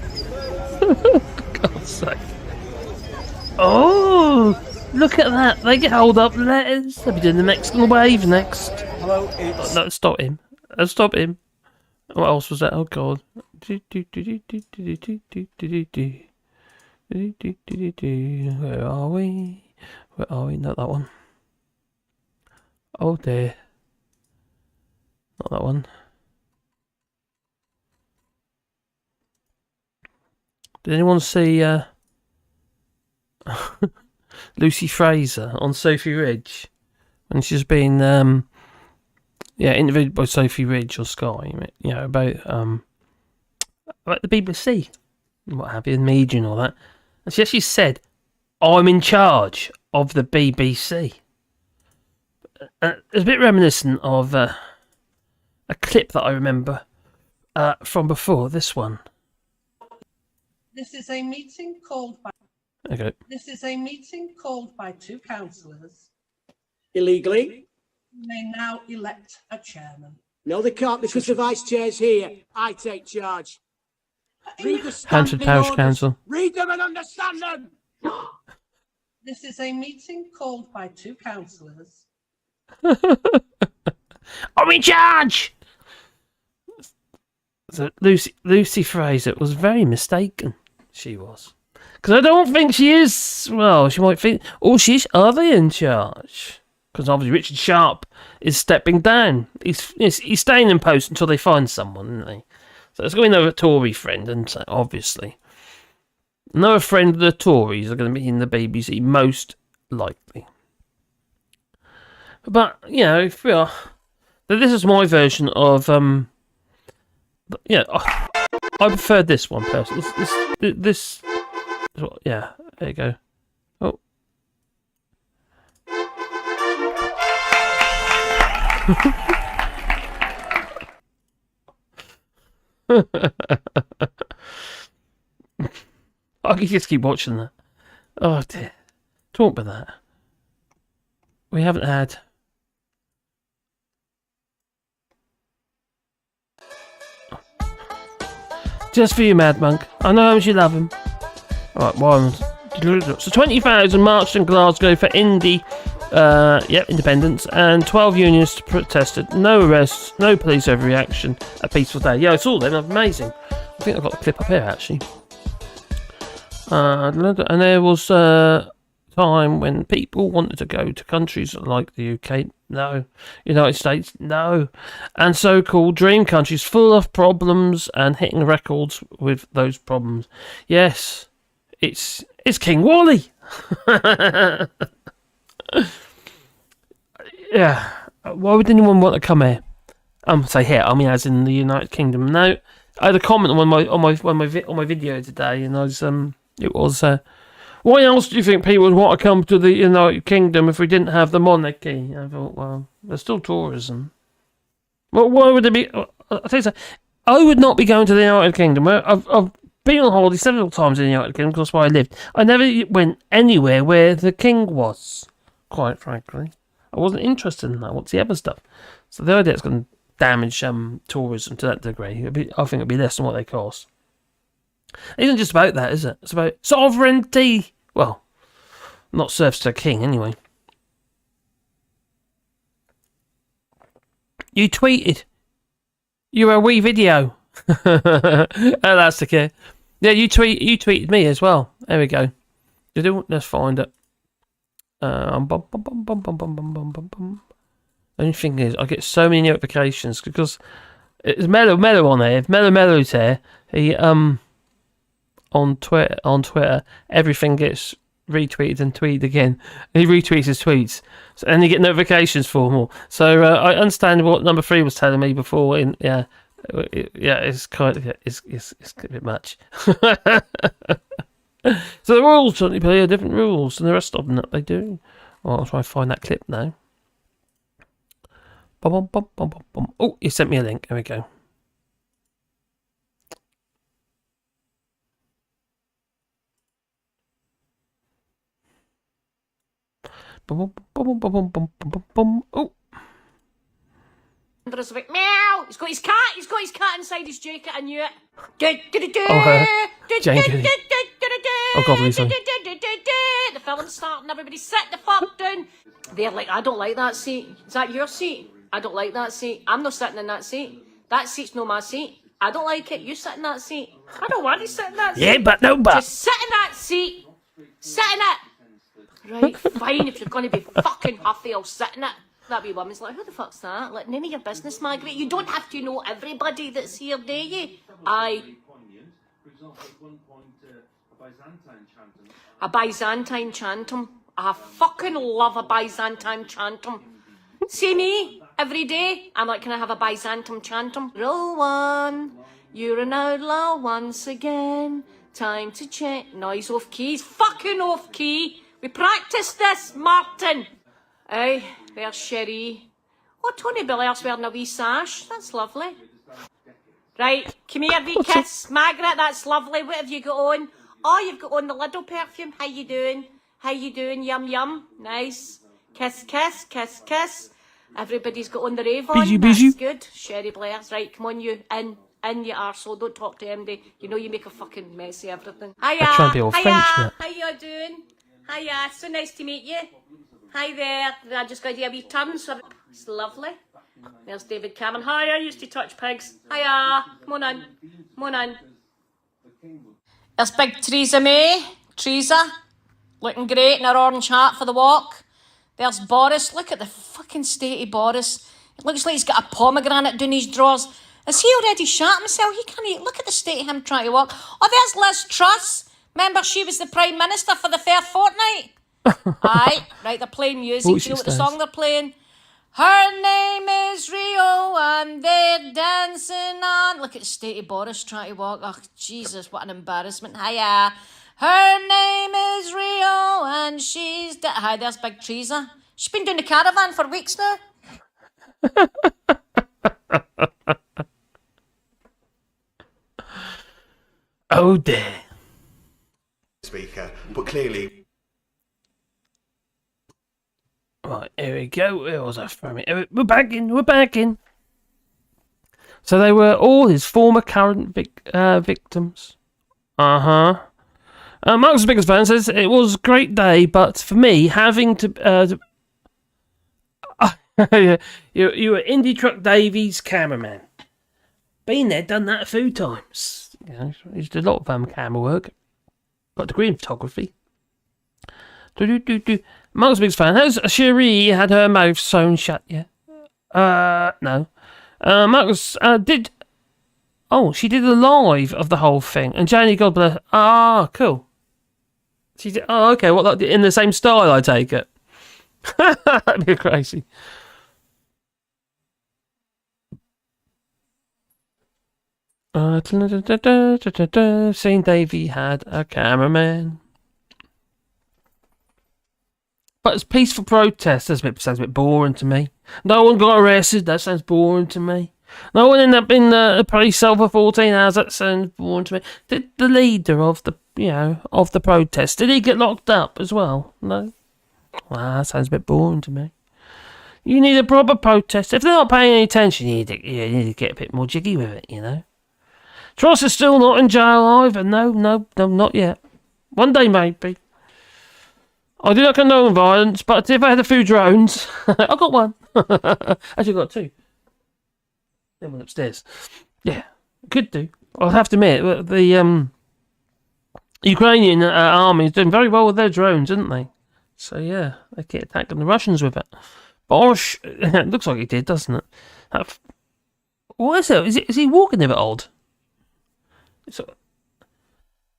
God's sake. Oh, look at that. They get hold up letters. They'll be doing the Mexican wave next.
Hello, it's...
No, stop him. Stop him. What else was that? Oh, God. Where are we? Where are we? Not that one. Oh, dear. Not that one. Did anyone see Lucy Fraser on Sophie Ridge when she's been interviewed by Sophie Ridge or Sky, about the BBC and what have you, and media and all that, and she actually said, "I'm in charge of the BBC." It's a bit reminiscent of a clip that I remember from before this one.
This is a meeting called by.
Okay.
This is a meeting called by two councillors.
Illegally?
They now elect a chairman.
No, they can't because the vice chair's here. I take charge. Read the
Hampshire
standing
Parish
orders.
Council.
Read them and understand them.
This is a meeting called by two councillors.
I'm in charge. So Lucy Fraser was very mistaken. She was. Because I don't think she is. Well, she might think, are they in charge? Because obviously Richard Sharp is stepping down. He's staying in post until they find someone, isn't he? So it's going to be another Tory friend, and obviously. Another friend of the Tories are going to be in the BBC, most likely. But, if we are... This is my version of... I prefer this one personally. This, there you go. Oh, I could just keep watching that. Oh dear. Talk about that. We haven't had. Just for you, Mad Monk. I know how much you love him. Alright, one. So 20,000 marched in Glasgow for independence, and 12 unionists protested. No arrests, no police overreaction. A peaceful day. Yeah, I saw them. Amazing. I think I've got the clip up here, actually. And there was a time when people wanted to go to countries like the UK. No. United States. No. And so-called dream countries full of problems and hitting records with those problems. Yes. It's King Wally. Yeah. Why would anyone want to come here? Say here. I mean, as in the United Kingdom. No. I had a comment on my video today, and I was it was why else do you think people would want to come to the United Kingdom if we didn't have the monarchy? I thought, well, there's still tourism. Well, why would there be? I'll tell you something. I would not be going to the United Kingdom. I've been on holiday several times in the United Kingdom because that's where I lived. I never went anywhere where the king was, quite frankly. I wasn't interested in that. What's the other stuff? So the idea it's going to damage tourism to that degree. I think it'd be less than what they cost. It isn't just about that, is it? It's about sovereignty. Well, not serves to a king, anyway. You tweeted. You were a wee video. Oh, that's the key. Yeah, you tweeted me as well. There we go. Let's find it. The only thing is, I get so many notifications because it's Mellow on there. If Mellow's here, he on Twitter, everything gets retweeted and tweeted again. He retweets his tweets, and you get notifications for them all. So I understand what number 3 was telling me before. It's kind of it's a bit much. So the rules certainly play different rules than the rest of them that they do. Well, I'll try and find that clip now. Oh, you sent me a link. There we go. Oh.
There's a bit meow. He's got his cat. He's got his cat inside his jacket. I knew it.
Jane Goody. Oh God, Lisa.
The film's starting. Everybody sit the fuck down. They're like, I don't like that seat. Is that your seat? I don't like that seat. I'm not sitting in that seat. That seat's not my seat. I don't like it. You sit in that seat. I don't want to sit in that seat.
Yeah, but no but.
Just sit in that seat. Sit in it. Right, fine. If you're going to be fucking huffy, I'll sit in it. That wee woman's like, who the fuck's that? Like, none of your business, Margaret. You don't have to know everybody that's here, do you? A Byzantine chantum. I fucking love a Byzantine chantum. See me every day. I'm like, can I have a Byzantine chantum? Roll one. You're an outlaw once again. Time to check. Noise off keys. Fucking off key. We practiced this, Martin. Aye, there's Sherry. Oh, Tony Blair's wearing a wee sash. That's lovely. Right, come here, wee kiss. Margaret, that's lovely. What have you got on? Oh, you've got on the Lidl perfume. How you doing? How you doing? Yum, yum. Nice. Kiss, kiss, kiss, kiss. Everybody's got on the rave on. That's good. Sherry Blair's. Right, come on, you. In you arsehole. Don't talk to MD. You know you make a fucking mess of everything. Hiya.
I try and be all French,
How you doing? Hiya. So nice to meet you. Hi there. I just got you a wee turn, so it's lovely. There's David Cameron. Hi, I used to touch pigs. Hiya. Come on in. Come on in. There's big Theresa May. Theresa. Looking great in her orange hat for the walk. There's Boris. Look at the fucking state of Boris. It looks like he's got a pomegranate down his drawers. Has he already shot himself? He can't eat. Look at the state of him trying to walk. Oh, there's Liz Truss. Remember, she was the Prime Minister for the fair fortnight. Aye, right, they're playing music. Do you know what the song they're playing? Her name is Rio and they're dancing on. Look at the state of Boris trying to walk. Oh, Jesus, what an embarrassment. Hiya. Her name is Rio and she's... Hi, there's Big Teresa. She's been doing the caravan for weeks now.
Oh dear.
Speaker, but clearly.
Right, here we go. Where was I from it? We're back in. So they were all his former current victims. Mark's the biggest fan says it was a great day, but for me, having to you were Indie Truck Davies cameraman. Been there, done that a few times. You know, he's did a lot of camera work. Got a degree in photography. Mark's the biggest fan. Has Cherie had her mouth sewn shut yet? No. Marcus did. Oh, she did a live of the whole thing, and Janie, God bless. Cool. She did. Oh, okay. What, like, in the same style? I take it. That'd be crazy. Saying Davey had a cameraman. But it's peaceful protest. Sounds a bit boring to me. No one got arrested. That sounds boring to me. No one ended up in the police cell for 14 hours. That sounds boring to me. Did the leader of the protest, did he get locked up as well? No. Well, that sounds a bit boring to me. You need a proper protest. If they're not paying any attention, you need to get a bit more jiggy with it, you know. Truss is still not in jail either. No, not yet. One day, maybe. I do not condone violence, but if I had a few drones... I got one. Actually, I got two. Then one upstairs. Yeah, could do. I'll have to admit, the Ukrainian army is doing very well with their drones, isn't they? So, yeah, they get attacking the Russians with it. Bosh, it looks like he did, doesn't it? What is it? Is he walking a bit odd?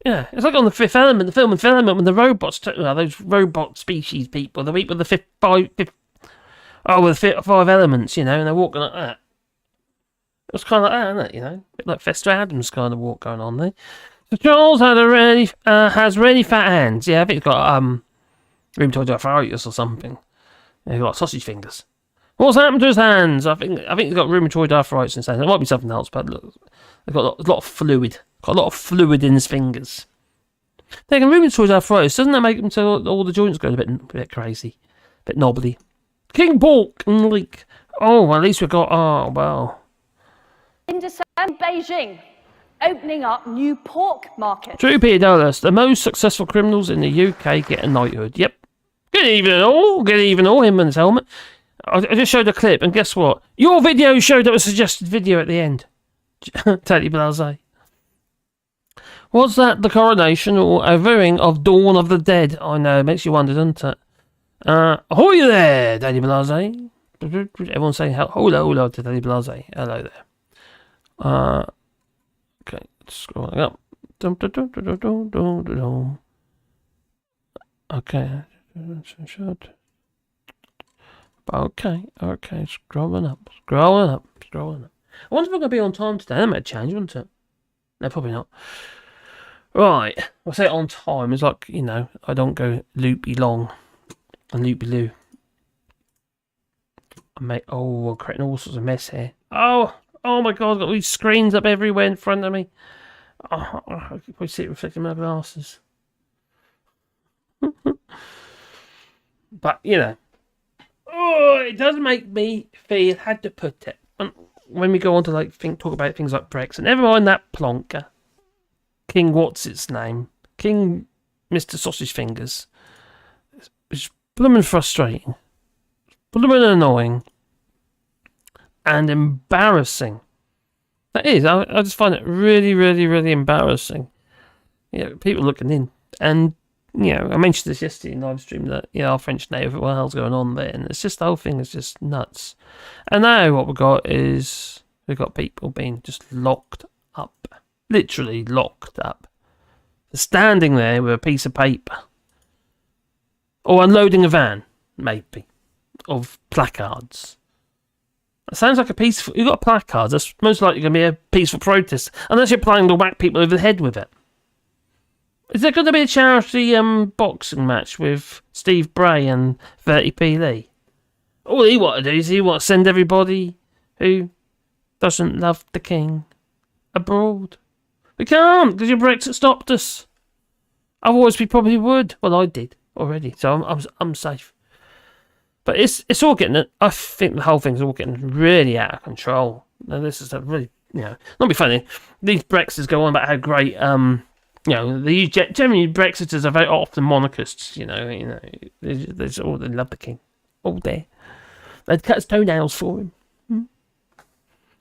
Yeah, it's like on the Fifth Element, the film Fifth Element, when the robots, those robot species people, the people with the five elements, you know, and they're walking like that. It was kind of like that, isn't it? You know, a bit like Fester Adams kind of walk going on there. So Charles has really fat hands. Yeah, I think he's got rheumatoid arthritis or something. Yeah, he's got sausage fingers. What's happened to his hands? I think he's got rheumatoid arthritis in his hands. It might be something else, but look, they've got a lot of fluid. Got a lot of fluid in his fingers. Taking rheumatoid arthritis, doesn't that make them so all the joints go a bit crazy, a bit knobbly? King Pork and Leek. Oh, well, at least we got. Oh, well.
In December, Beijing opening up new pork markets.
True, Peter Dulles. The most successful criminals in the UK get a knighthood. Yep. Good evening, all. Him and his helmet. I just showed a clip, and guess what? Your video showed up a suggested video at the end. Totally blasé. Was that the coronation or a viewing of Dawn of the Dead? I know, makes you wonder, doesn't it? Ahoy there, Daddy Blase. Everyone's saying hello to Daddy Blase. Hello there. Okay, scrolling up. Okay. Okay, scrolling up. I wonder if I'm going to be on time today. That might change, wouldn't it? No, probably not. Right, I say on time. It's like, you know, I don't go loopy long and loopy loo. I'm creating all sorts of mess here. Oh my God, I've got these screens up everywhere in front of me. I can probably see it reflecting my glasses. But, you know, it does make me feel, had to put it. When we go on to talk about things like Brexit, never mind that plonker. King what's its name? King Mr. Sausage Fingers. It's blooming frustrating. Blooming annoying. And embarrassing. That is, I just find it really, really, really embarrassing. You know, people looking in. And, you know, I mentioned this yesterday in live stream that, you know, our French neighbour, what the hell's going on there? And it's just, the whole thing is just nuts. And now what we've got people being just locked up. Literally locked up. They're standing there with a piece of paper. Or unloading a van, maybe, of placards. It sounds like you've got placards, that's most likely going to be a peaceful protest, unless you're planning to whack people over the head with it. Is there going to be a charity boxing match with Steve Bray and 30p Lee? All he want to do is he want to send everybody who doesn't love the king abroad. We can't, because your Brexit stopped us. Otherwise we probably would. Well, I did already, so I'm safe. But it's all getting, I think the whole thing's all getting really out of control. Now this is a really, not be funny. These Brexiters go on about how great, generally Brexiters are very often monarchists, they love the king. All there. They'd cut his toenails for him.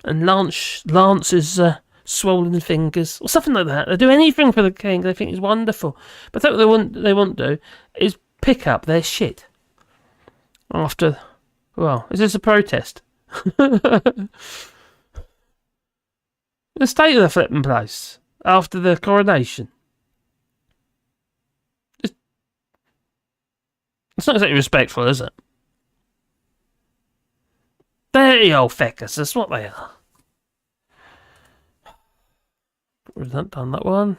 And Lance's swollen fingers, or something like that. They do anything for the king. They think he's wonderful. But what they won't do is pick up their shit after. Well, is this a protest? The state of the flipping place after the coronation. It's not exactly respectful, is it? Dirty old feckers, that's what they are. We've not done that one.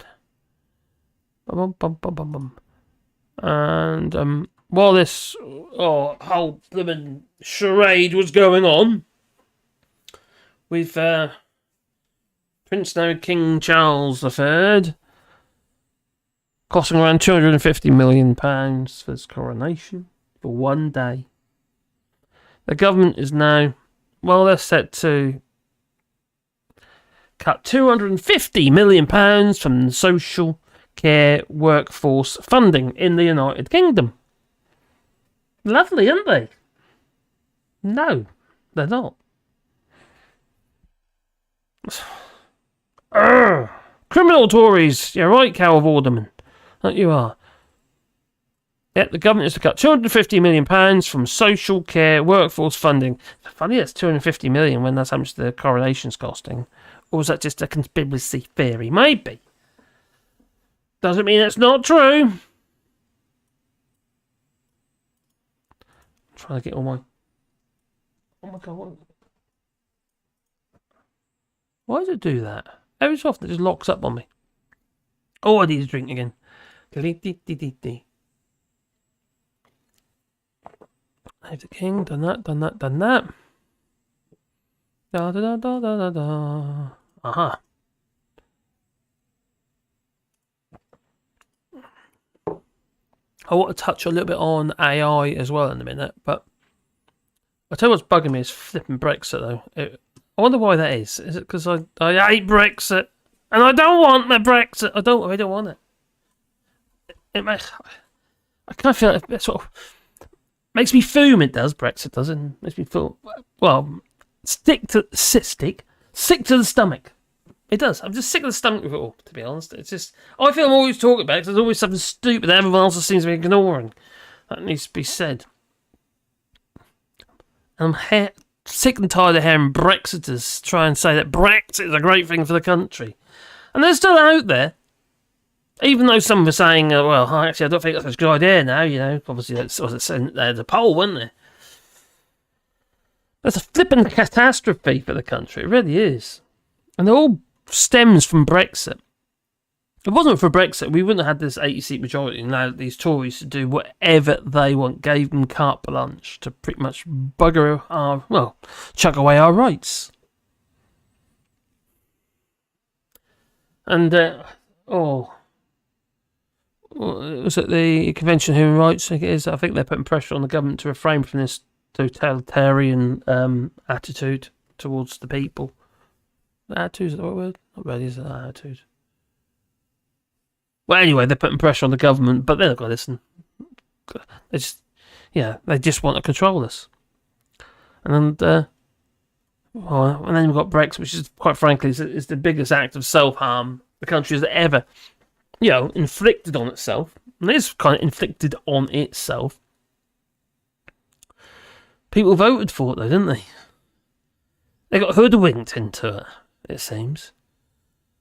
And while this whole blooming charade was going on, with Prince now King Charles III costing around £250 million for his coronation for one day. The government is now, they're set to cut £250 million from the social care workforce funding in the United Kingdom. Lovely, aren't they? No, they're not. Criminal Tories, you're right, Cow of Alderman. That you are. Yet the government is to cut £250 million from social care workforce funding. Funny, that's £250 million when that's how much the coronation's costing. Or is that just a conspiracy theory? Maybe. Doesn't mean it's not true. I'm trying to get all my... Oh my god, why does it do that? Every so often it just locks up on me. Oh, I need a drink again. Have the king, done that. Da da da da da da. Aha. I want to touch a little bit on AI as well in a minute, but I'll tell you what's bugging me is flipping Brexit though. I wonder why that is. Is it because I hate Brexit and I don't want the Brexit? I don't want it. I kind of feel like it sort of makes me foom. It does. Brexit doesn't. Makes me feel sick to the stomach. It does. I'm just sick of the stomach with it all. To be honest, it's just I feel I'm always talking about it because there's always something stupid that everyone else seems to be ignoring. That needs to be said. I'm sick and tired of hearing Brexiters try and say that Brexit is a great thing for the country. And they're still out there. Even though some were saying, actually, I don't think that's a good idea now, Obviously, there's a poll, wasn't there? That's a flipping catastrophe for the country. It really is. And it all stems from Brexit. If it wasn't for Brexit, we wouldn't have had this 80-seat majority and allowed these Tories to do whatever they want, gave them carte blanche to pretty much chuck away our rights. And, was it the Convention on Human Rights? I think it is. I think they're putting pressure on the government to refrain from this totalitarian attitude towards the people. Attitude, is that the right word? Not really, is it attitude? Well, anyway, they're putting pressure on the government, but they're not going to listen. They just want to control us. And then we've got Brexit, which is, quite frankly, is the biggest act of self-harm the country has ever, inflicted on itself. And it is kind of inflicted on itself. People voted for it, though, didn't they? They got hoodwinked into it, it seems.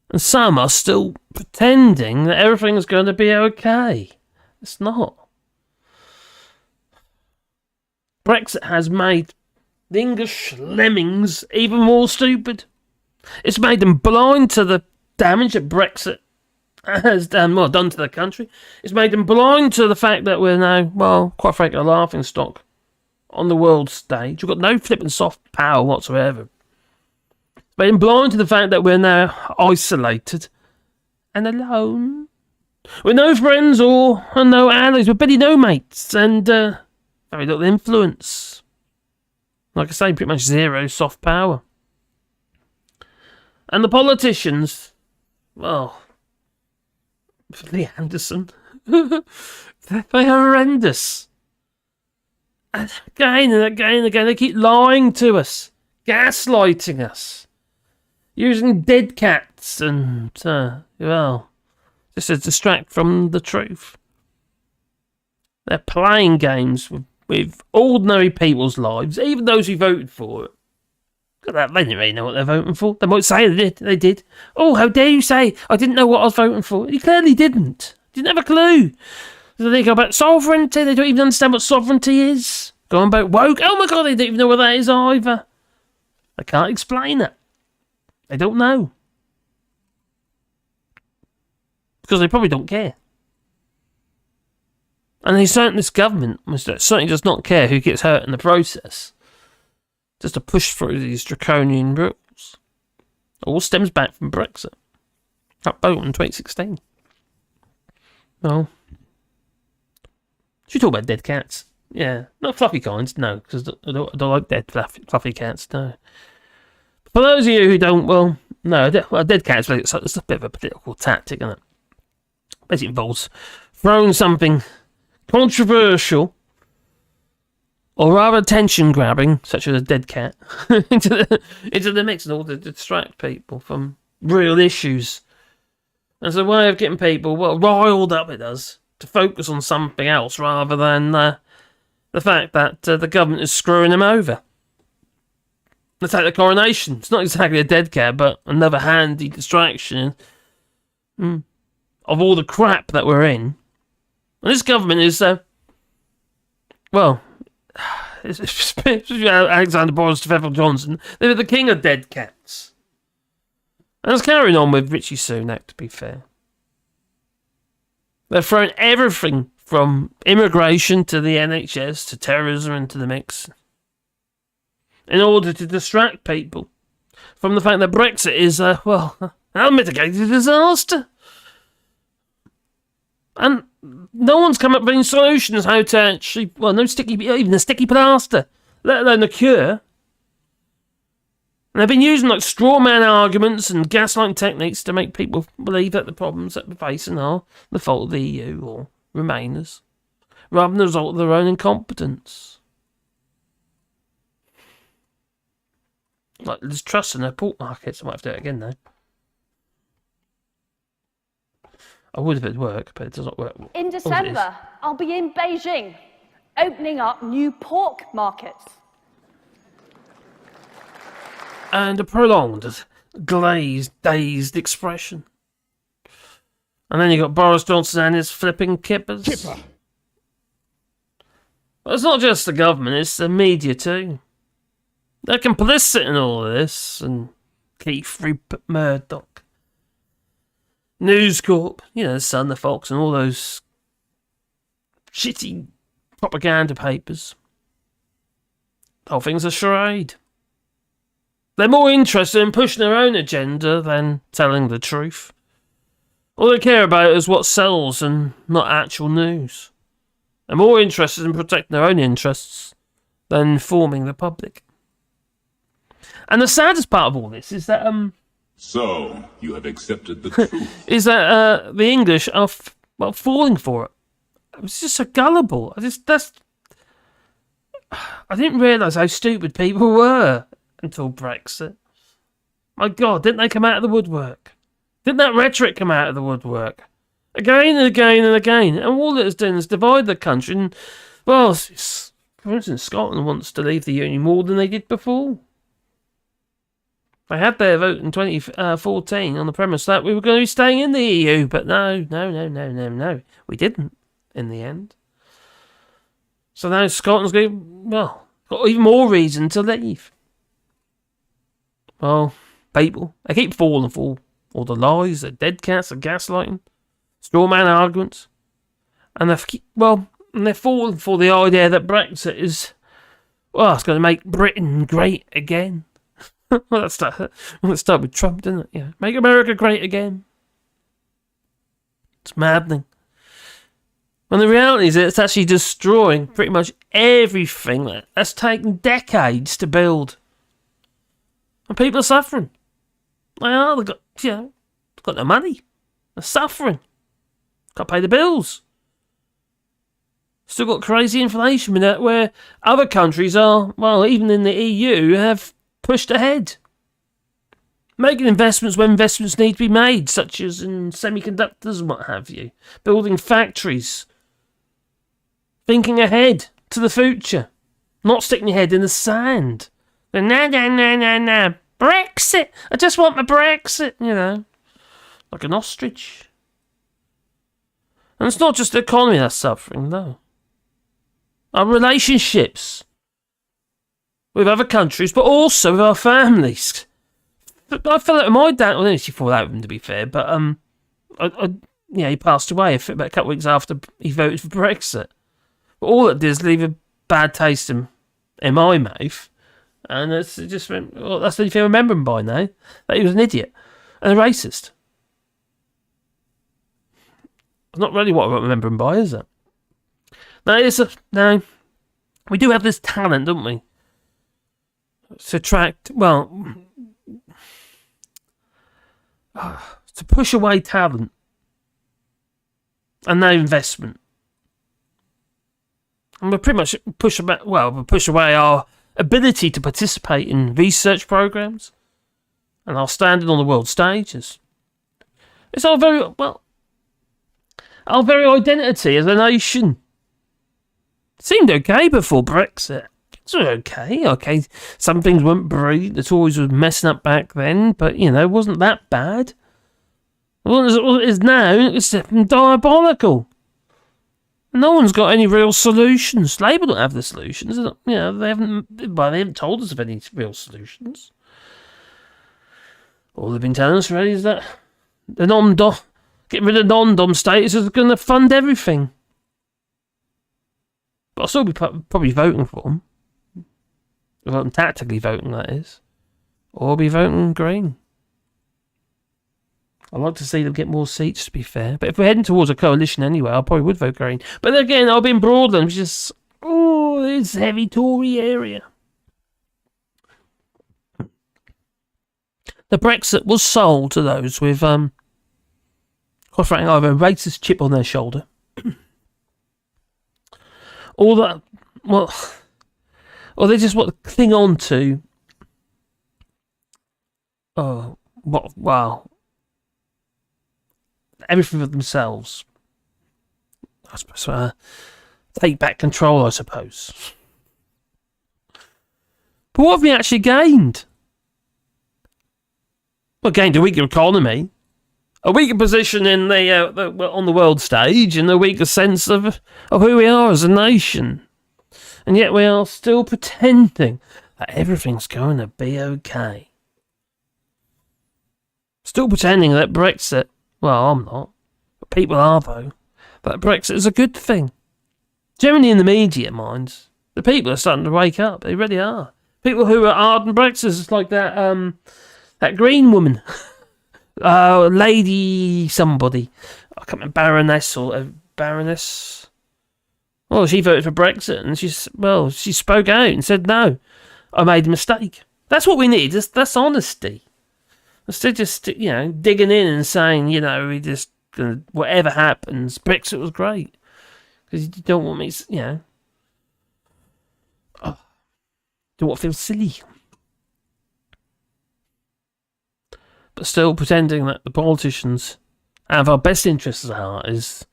And some are still pretending that everything's going to be okay. It's not. Brexit has made the English lemmings even more stupid. It's made them blind to the damage that Brexit has done to the country. It's made them blind to the fact that we're now, quite frankly, a laughing stock on the world stage. We've got no flipping soft power whatsoever. Being blind to the fact that we're now isolated and alone. With no friends or no allies, with barely no mates, and very little influence. Like I say, pretty much zero soft power. And the politicians, well, Lee Anderson, they're horrendous. And again and again and again, they keep lying to us, gaslighting us, using dead cats and, well, just to distract from the truth. They're playing games with ordinary people's lives, even those who voted for it. They didn't really know what they're voting for. They might say they did. Oh, how dare you say I didn't know what I was voting for. You clearly didn't. You didn't have a clue. So they go about sovereignty. They don't even understand what sovereignty is. Going about woke. Oh my God, they don't even know what that is either. They can't explain it. They don't know. Because they probably don't care. And this government certainly does not care who gets hurt in the process. Just to push through these draconian rules. It all stems back from Brexit. That vote in 2016. Well, should we talk about dead cats? Yeah, not fluffy kinds, no, because I don't like dead fluffy cats, no. For those of you who don't, well, no, dead cats, it's a bit of a political tactic, isn't it? Basically involves throwing something controversial or rather attention-grabbing, such as a dead cat, into the mix in order to distract people from real issues. And it's a way of getting people, well, riled up, it does, to focus on something else rather than the fact that the government is screwing them over. Let's take the coronation. It's not exactly a dead cat, but another handy distraction of all the crap that we're in. And this government is, well, it's Alexander Boris to Federal Johnson. They're the king of dead cats. And it's carrying on with Richie Sunak, to be fair. They're throwing everything from immigration to the NHS to terrorism into the mix in order to distract people from the fact that Brexit is, well, an unmitigated disaster. And no one's come up with any solutions how to actually, well, even a sticky plaster, let alone a cure. And they've been using like straw man arguments and gaslighting techniques to make people believe that the problems that we're facing are the fault of the EU or Remainers, rather than the result of their own incompetence. Like, there's trust in their pork markets. I might have to do it again, though. I would if it worked, but it doesn't work.
In December, I'll be in Beijing, opening up new pork markets.
And a prolonged, glazed, dazed expression. And then you got Boris Johnson and his flipping kippers. Kipper. But it's not just the government, it's the media too. They're complicit in all of this, and Keith Rupert Murdoch, News Corp, you know, the Sun, the Fox, and all those shitty propaganda papers. The whole thing's a charade. They're more interested in pushing their own agenda than telling the truth. All they care about is what sells and not actual news. They're more interested in protecting their own interests than informing the public. And the saddest part of all this is that
So, you have accepted the truth.
is that the English are falling for it. It's just so gullible. I didn't realise how stupid people were until Brexit. My God, didn't they come out of the woodwork? Didn't that rhetoric come out of the woodwork? Again and again and again. And all it has done is divide the country. And, well, for instance, Scotland wants to leave the Union more than they did before. They had their vote in 2014 on the premise that we were going to be staying in the EU. But no. We didn't in the end. So now Scotland's got even more reason to leave. Well, people, they keep falling for all the lies, the dead cats, the gaslighting, straw man arguments. And they're falling for the idea that Brexit is Well, it's going to make Britain great again. Well, let's start with Trump, didn't it? Yeah, make America great again. It's maddening. And the reality is it's actually destroying pretty much everything that's taken decades to build. And people are suffering. They are. They've got no money. They're suffering. Can't pay the bills. Still got crazy inflation with that, where other countries are, well, even in the EU, have pushed ahead. Making investments when investments need to be made, such as in semiconductors and what have you. Building factories. Thinking ahead to the future. Not sticking your head in the sand. No. Brexit! I just want my Brexit, Like an ostrich. And it's not just the economy that's suffering, no. Our relationships with other countries, but also with our families. I fell out with my dad. Well, she fell out with him, to be fair, but he passed away about a couple of weeks after he voted for Brexit. But all it did is leave a bad taste in my mouth, and it just went. Well, that's the only thing I remember him by now. That he was an idiot and a racist. It's not really what I remember him by, is it? No, we do have this talent, don't we? To attract, to push away talent and no investment. And we pretty much push away our ability to participate in research programs and our standing on the world stages. It's our very identity as a nation. It seemed okay before Brexit. It's okay. Some things weren't brilliant. The Tories were messing up back then, but, it wasn't that bad. Well, as it is now, it's diabolical. No one's got any real solutions. Labour don't have the solutions. They haven't told us of any real solutions. All they've been telling us really is that getting rid of non-dom status is going to fund everything. But I'll still be probably voting for them. Well, I'm tactically voting, that is. Or I'll be voting Green. I'd like to see them get more seats, to be fair. But if we're heading towards a coalition anyway, I probably would vote Green. But again, I'll be in Broadland, which is... it's a heavy Tory area. The Brexit was sold to those with, quite frankly, either a racist chip on their shoulder. Or they just want to cling on to... everything for themselves. I suppose take back control, I suppose. But what have we actually gained? Well, gained a weaker economy, a weaker position in on the world stage, and a weaker sense of who we are as a nation. And yet we are still pretending that everything's going to be okay. Still pretending that Brexit... Well, I'm not. But people are, though. That Brexit is a good thing. Generally in the media, mind. The people are starting to wake up. They really are. People who are ardent Brexiters, like that Green woman. Lady somebody. I can't remember, Baroness or Baroness. Well, she voted for Brexit and she spoke out and said, no, I made a mistake. That's what we need. That's honesty. Instead of just, digging in and saying, we just, whatever happens, Brexit was great. Because you don't want me, don't want to feel silly. But still pretending that the politicians have our best interests at heart is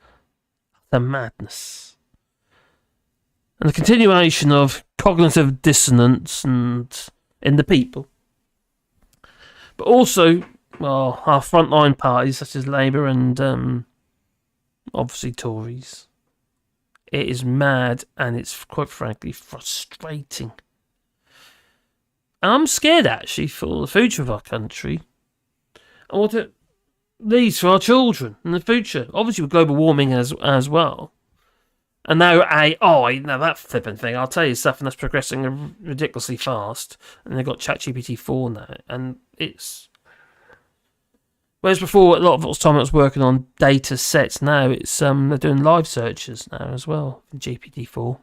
the madness. And the continuation of cognitive dissonance in the people. But also, our frontline parties such as Labour and obviously Tories. It is mad and it's quite frankly frustrating. And I'm scared actually for the future of our country. And what it leaves for our children in the future. Obviously with global warming as well. And now AI, now that flipping thing, I'll tell you something that's progressing ridiculously fast. And they've got ChatGPT 4 now, and it's... Whereas before, a lot of the time it was working on data sets, now it's they're doing live searches now as well, in GPT-4.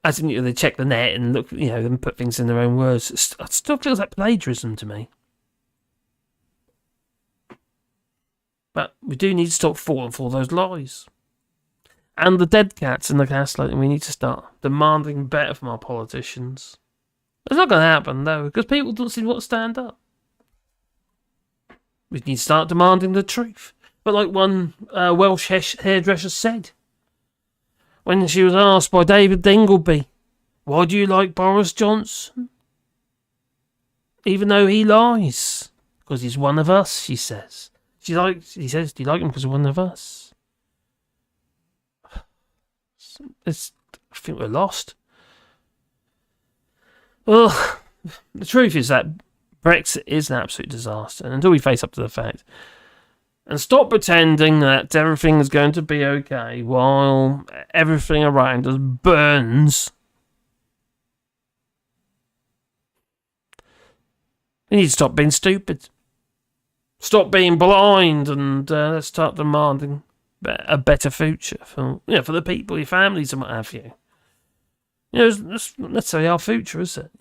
As in, they check the net and look, and put things in their own words. It still feels like plagiarism to me. But we do need to stop falling for those lies. And the dead cats and the gaslighting, we need to start demanding better from our politicians. It's not going to happen, though, because people don't seem to want to stand up. We need to start demanding the truth. But like one Welsh hairdresser said, when she was asked by David Dingleby, why do you like Boris Johnson? Even though he lies. Because he's one of us, she says. He says, do you like him because he's one of us? I think we're lost. Well, the truth is that Brexit is an absolute disaster, and until we face up to the fact and stop pretending that everything is going to be okay while everything around us burns, we need to stop being stupid, stop being blind, and let's start demanding a better future for the people, your families, and what have you. Let's say our future, is it?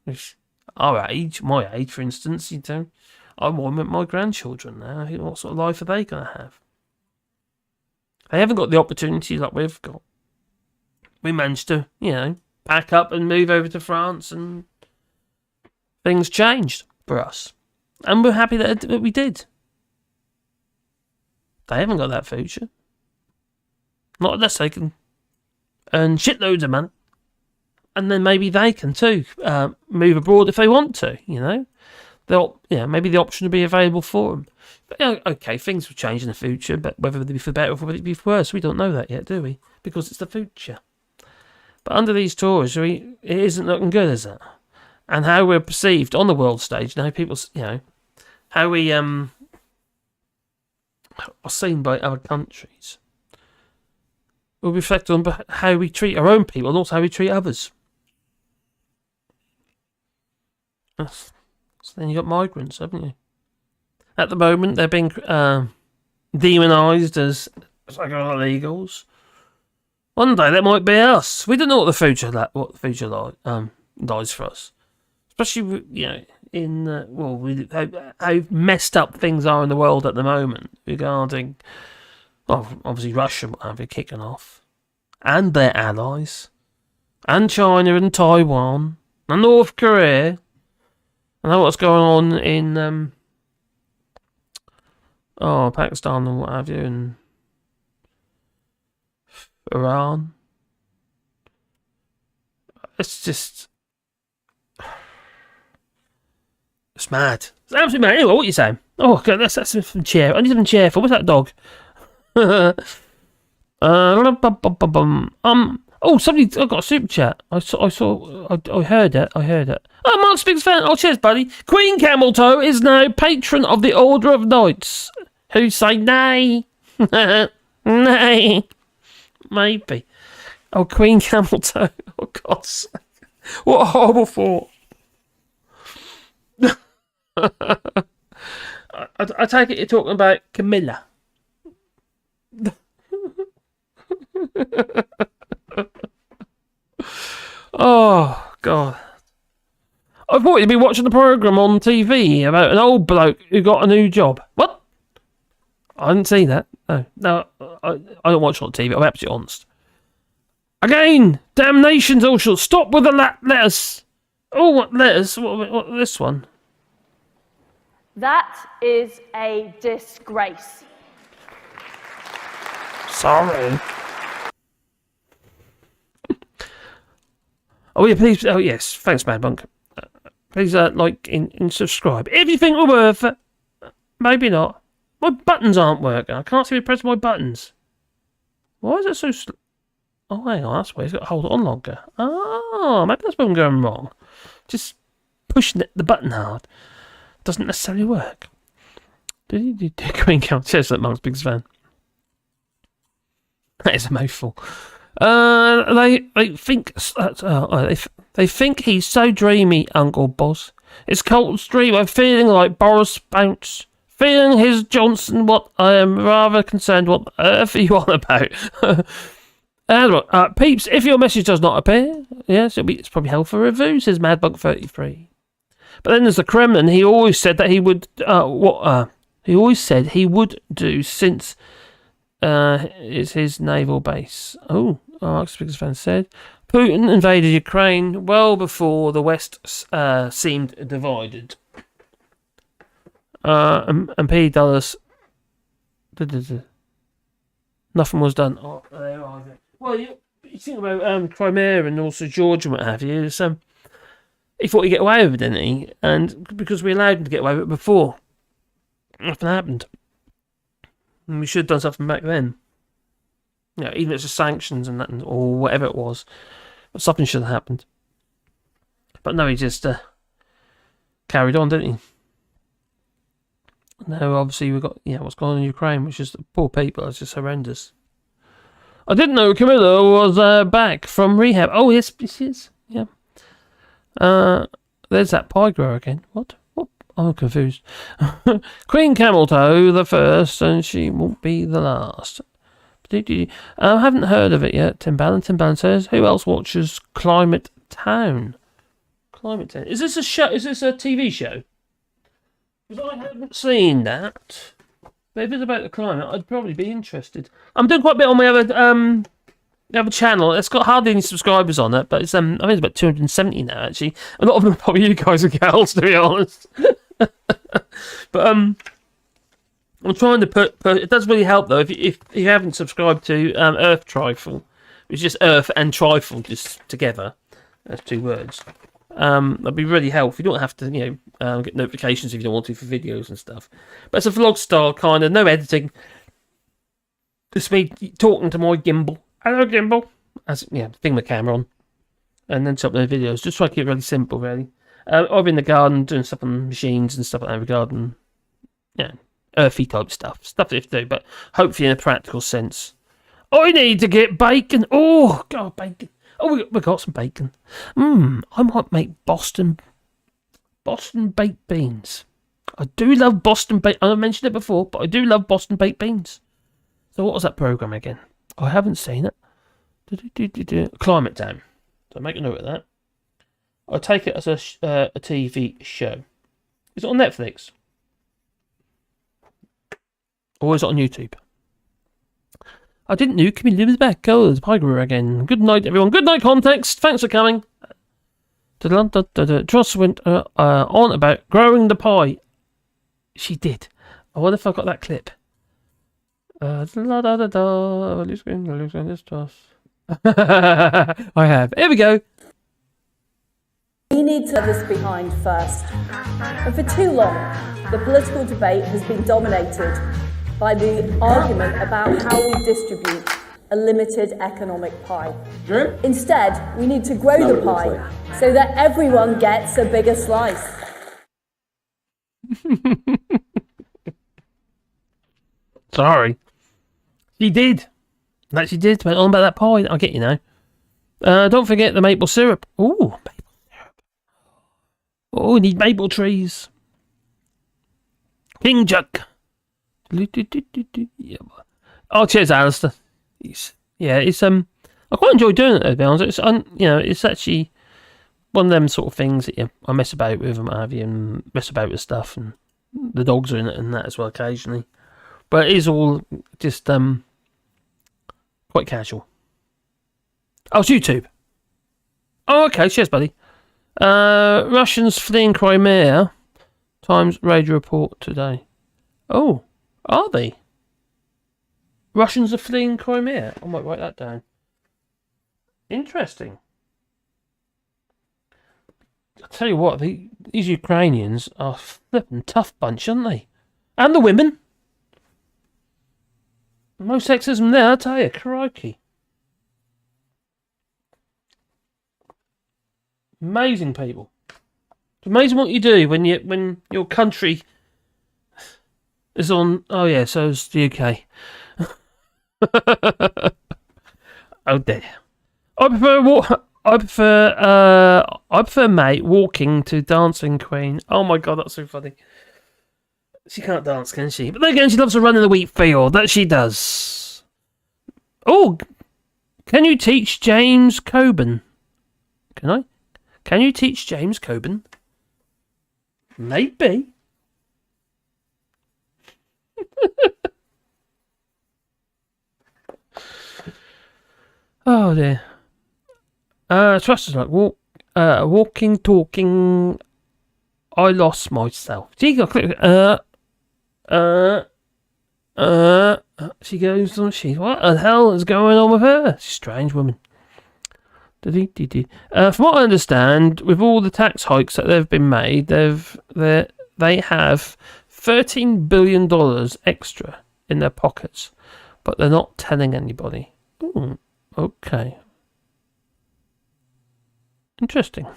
If our age, my age, for instance, I want my grandchildren now. What sort of life are they going to have? They haven't got the opportunities like we've got. We managed to, pack up and move over to France, and things changed for us. And we're happy that we did. They haven't got that future. Not unless they can earn shitloads of money. And then maybe they can too move abroad if they want to, maybe the option will be available for them. But, okay, things will change in the future, but whether they be for better or whether it be for worse, we don't know that yet, do we? Because it's the future. But under these Tories, it isn't looking good, is it? And how we're perceived on the world stage, people, how we are seen by other countries will reflect on how we treat our own people and also how we treat others. So then you've got migrants, haven't you? At the moment, they're being demonised as illegals. One day, that might be us. We don't know what the future lies for us. Especially, how messed up things are in the world at the moment regarding, obviously Russia have kicking off, and their allies, and China and Taiwan, and North Korea. I know what's going on in Pakistan and what have you, and Iran. It's just, it's mad. It's absolutely mad. Anyway, what are you saying? Oh, okay, that's something cheerful. I need something cheerful. What's that dog? Somebody, I got a super chat. I heard it. Oh, Mark Speaks fan. Oh, cheers, buddy. Queen Cameltoe is now patron of the Order of Knights, who say nay. Nay. Maybe. Oh, Queen Cameltoe. Oh, God's sake. What a horrible thought. I take it you're talking about Camilla. Oh, God. I thought you'd be watching the programme on TV about an old bloke who got a new job. What? I didn't see that. No, I don't watch it on TV. I'm absolutely honest. Again, damnations, Allshorts. Stop with the letters. Oh, what letters? What this one?
That is a disgrace.
Sorry. Oh, yeah, please. Oh, yes. Thanks, Mad Monk. Please like and subscribe. If you think we're worth it, maybe not. My buttons aren't working. I can't seem to press my buttons. Why is it so slow? Oh, hang on. That's why it's got to hold it on longer. Oh, maybe that's where I'm going wrong. Just pushing the button hard doesn't necessarily work. Queen Count. Cheers, that Monk's biggest fan. That is a mouthful. They think they think he's so dreamy, Uncle Boss. It's Colton's dream of feeling like Boris Bounce. Feeling his Johnson, what I am rather concerned what on earth are you on about? Peeps, if your message does not appear, yes, it's probably held for review, says Madbug33. But then there's the Kremlin. He always said that he would, he always said he would do since it's his naval base. Oh, Mark Speaker's fan said. Putin invaded Ukraine well before the West seemed divided. And P. Dulles. Nothing was done. Oh, there are they. Well, you think about Crimea and also Georgia and what have you. He thought he'd get away with it, didn't he? And because we allowed him to get away with it before, nothing happened. And we should have done something back then. You know, even if it's just sanctions and that, or whatever it was, but something should have happened. But no, he just carried on, didn't he? Now, obviously, we've got what's going on in Ukraine, which is poor people. It's just horrendous. I didn't know Camilla was back from rehab. Oh, yes, she is. Yeah. There's that pie grower again. What? I'm confused. Queen Camel Toe the first, and she won't be the last. I haven't heard of it yet. Tim Ballon says, who else watches Climate Town? Climate Town. Is this a show? Is this a TV show? Because I haven't seen that. But if it's about the climate, I'd probably be interested. I'm doing quite a bit on my other channel. It's got hardly any subscribers on it, but it's I think it's about 270 now, actually. A lot of them are probably you guys and girls, to be honest. But I'm trying to put it does really help, though, if you haven't subscribed to Earth Trifle, which is just Earth and Trifle, just together. That's two words. That'd be really helpful. You don't have to, get notifications if you don't want to for videos and stuff. But it's a vlog style kind of, no editing. Just me talking to my gimbal. Hello, gimbal. Thing the camera on, and then upload videos. Just try to keep it really simple, really. I've been in the garden doing stuff on machines and stuff like that in the garden. Earthy type stuff that you have to do, but hopefully in a practical sense. I need to get bacon. Oh God, bacon. Oh, we got some bacon. I might make Boston baked beans. I do love Boston baked. I mentioned it before, but I do love Boston baked beans. So what was that program again? I haven't seen it. Climate Town. So make a note of that. I take it as a TV show. Is it on Netflix? Or is it on YouTube? I didn't know Camilla was back. Oh, the pie grewer again. Good night, everyone. Good night, Context. Thanks for coming. Tross went on about growing the pie. She did. I wonder if I got that clip. This toss. I have. Here we go.
We need to leave this behind first. And for too long, the political debate has been dominated by the argument about how we distribute a limited economic pie. Sure. Instead, we need to grow the pie so that everyone gets a bigger slice.
Sorry. She did. She did. Went on about that pie. I'll get you now. Don't forget the maple syrup. Ooh, maple syrup. Oh, we need maple trees. King Juck. Oh, cheers, Alistair. It's I quite enjoy doing it, to be honest. It's actually one of them sort of things that I mess about with and what have you, and mess about with stuff, and the dogs are in it and that as well occasionally. But it is all just quite casual. Oh, it's YouTube. Oh, okay. Cheers, buddy. Russians fleeing Crimea. Times radio report today. Oh, are they? Russians are fleeing Crimea. I might write that down. Interesting. I tell you what, these Ukrainians are a flippin' tough bunch, aren't they? And the women. No sexism there, I tell you, crikey. Amazing people. It's amazing what you do when your country is on. Oh yeah, so is the UK. Oh dear. I prefer mate walking to Dancing Queen. Oh my god, that's so funny. She can't dance, can she? But then again, she loves to run in the wheat field. That she does. Oh, can you teach James Coburn? Can I? Can you teach James Coburn? Maybe. Oh dear. Trust us like walking, talking. I lost myself. She got click. She goes on. What the hell is going on with her? She's a strange woman. From what I understand, with all the tax hikes that they've been made, they have $13 billion extra in their pockets, but they're not telling anybody. Ooh, okay. Interesting.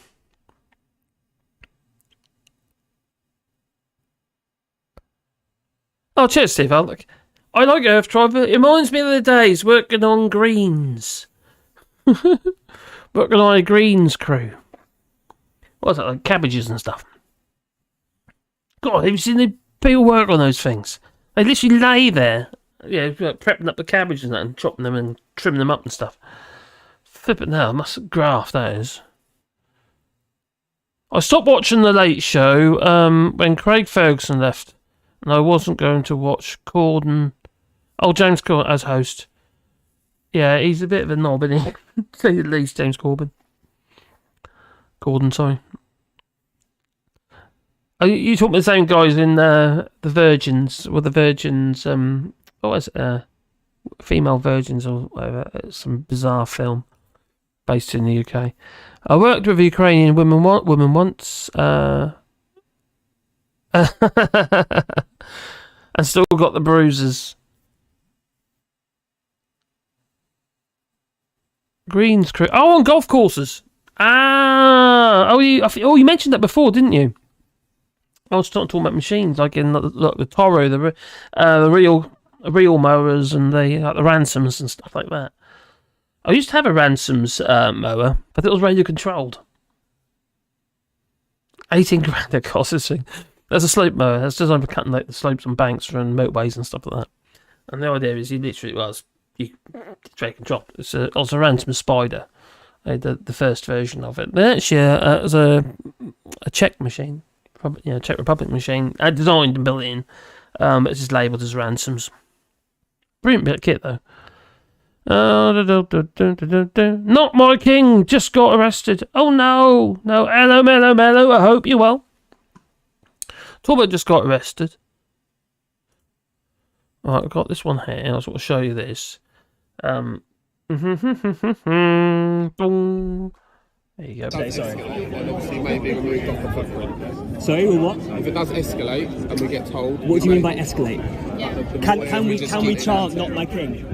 Oh, cheers, Steve. I like Earth Driver. It reminds me of the days working on Greens. Working on a Greens crew. What's that, like cabbages and stuff? God, have you seen the people work on those things? They literally lay there, prepping up the cabbages and chopping them and trimming them up and stuff. Flip it now, must graft that is. I stopped watching The Late Show when Craig Ferguson left, and I wasn't going to watch Corden. Oh, James Corden as host. Yeah, he's a bit of a knob, isn't he? To say the least, James Corbyn. Gordon, sorry. Oh, you talking about the same guys in the Virgins, what was it? Female Virgins or whatever. It's some bizarre film based in the UK. I worked with a Ukrainian woman once, and still got the bruises. Greens crew. Oh, on golf courses. You mentioned that before, didn't you? I was talking about machines, like in the Toro, the real mowers, and the Ransoms and stuff like that. I used to have a Ransoms mower, but it was radio controlled. 18 grand it costs this thing. There's a slope mower. That's designed for cutting like the slopes and banks and motorways and stuff like that. And the idea is you drag and drop. It's a Ransom Spider, the first version of it. But actually, it was a Czech machine, Czech Republic machine. I designed and built it in. It's just labelled as Ransoms. Brilliant bit of kit though. Not my king, just got arrested. Oh no, hello, mellow. I hope you're well. Talbot just got arrested. Right, I've got this one here. I just want to show you this. There you go.
Sorry. Obviously, maybe removed off the footprint.
Sorry, or what?
If it does escalate and we get told.
What do you mean by escalate? Can we chant "Not My King"?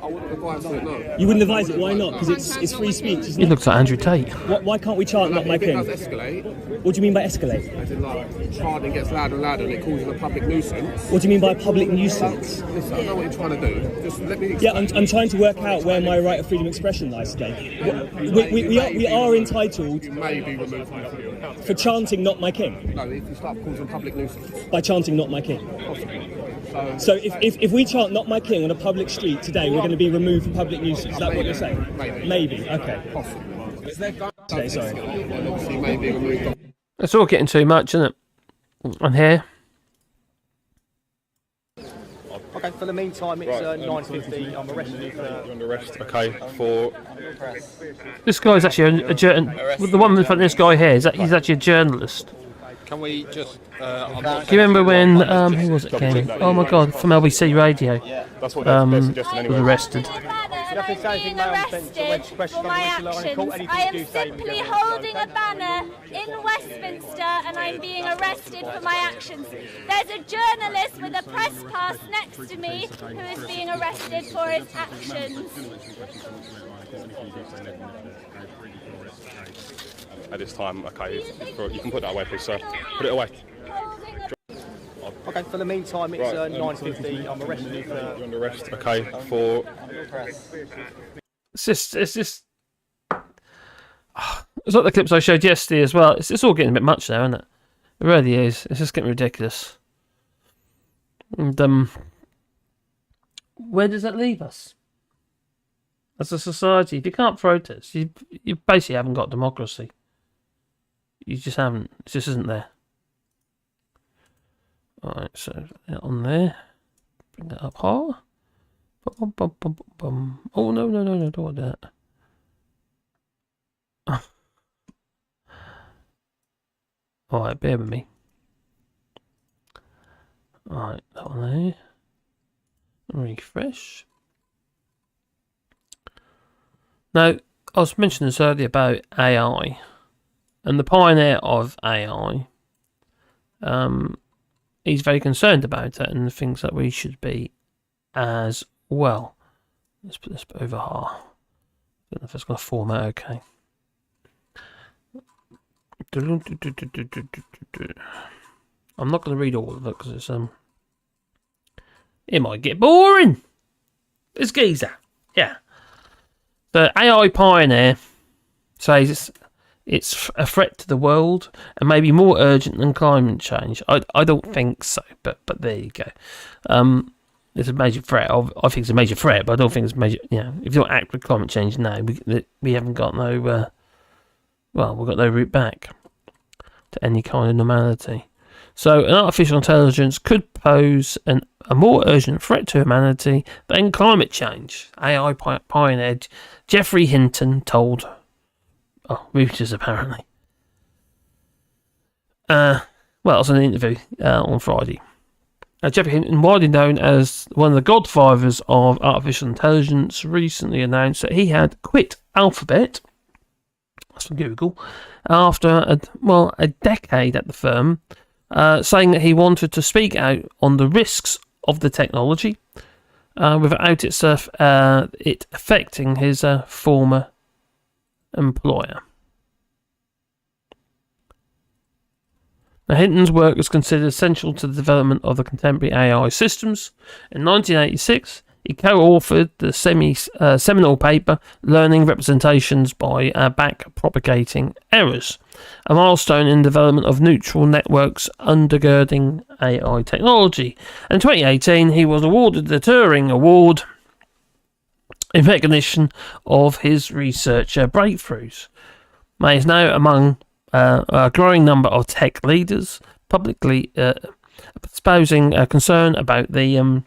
I wouldn't advise it, no.
You wouldn't advise it? Why not? Because it's free speech.
He looks like Andrew Tate.
Why can't we chant "Not My King"?
If it does escalate.
What do you mean by escalate?
As in, like, chanting gets louder and louder and it causes a public nuisance.
What do you mean by public nuisance?
Listen, I know what you're trying to do. Just let me.
Yeah, I'm trying to work out where my right of freedom of expression lies today. We are entitled.
You may be removed from the field.
For chanting "Not My King"?
No, if you start causing public nuisance.
By chanting "Not My King"?
Possibly.
So if we chant "Not My King" on a public street today, we're going to be removed for public nuisance. Is that what you're saying? Maybe. Okay.
Possibly.
Today, sorry.
Obviously, you may be removed.
It's all getting too much, isn't it? And here.
Okay, for the meantime, it's 9:50. I'm arresting you for...
You're under arrest, okay, for...
This guy's actually a journalist. The one in front of this guy here, he's actually a journalist.
Can we just...
Do you remember when, who was it again? Oh my god, from LBC Radio.
That's what they're suggesting anyway.
Was arrested.
Being arrested for my actions. I am simply holding a banner in Westminster and I'm being arrested for my actions. There's a journalist with a press pass next to me who is being arrested for his actions.
At this time, okay, you can put that away, please, sir. Put it away.
Okay, Okay, for the meantime, it's 9:50. I'm arresting you for...
You're under arrest, okay, for...
It's just... It's like the clips I showed yesterday as well. It's all getting a bit much now, isn't it? It really is. It's just getting ridiculous. And, where does that leave us? As a society, if you can't protest, you basically haven't got democracy. You just haven't. It just isn't there. Alright, so on there. Bring that up higher. Bum, bum, bum, bum, bum. Oh, no, don't want that. Alright, bear with me. Alright, that one there. Refresh. Now, I was mentioning this earlier about AI. And the pioneer of AI. He's very concerned about it and thinks that we should be as well. Let's put this over here. I don't know if it's going to format okay. I'm not going to read all of it because it's it might get boring. It's geezer, yeah. The AI pioneer says it's a threat to the world and maybe more urgent than climate change. I don't think so, but there you go. It's a major threat. I think it's a major threat, but I don't think it's major. Yeah, if you don't act with climate change now, we haven't got no. We've got no route back to any kind of normality. So, an artificial intelligence could pose a more urgent threat to humanity than climate change. AI pioneer Geoffrey Hinton told Reuters apparently. It was an interview on Friday. Geoffrey Hinton, widely known as one of the godfathers of artificial intelligence, recently announced that he had quit Alphabet, that's from Google, after a decade at the firm, saying that he wanted to speak out on the risks of the technology without it affecting his former employer. Now, Hinton's work is considered essential to the development of the contemporary AI systems. In 1986, he co-authored the seminal paper Learning Representations by Back-Propagating Errors, a milestone in the development of neural networks undergirding AI technology. In 2018, he was awarded the Turing Award in recognition of his research breakthroughs. He is now among a growing number of tech leaders publicly espousing concern about the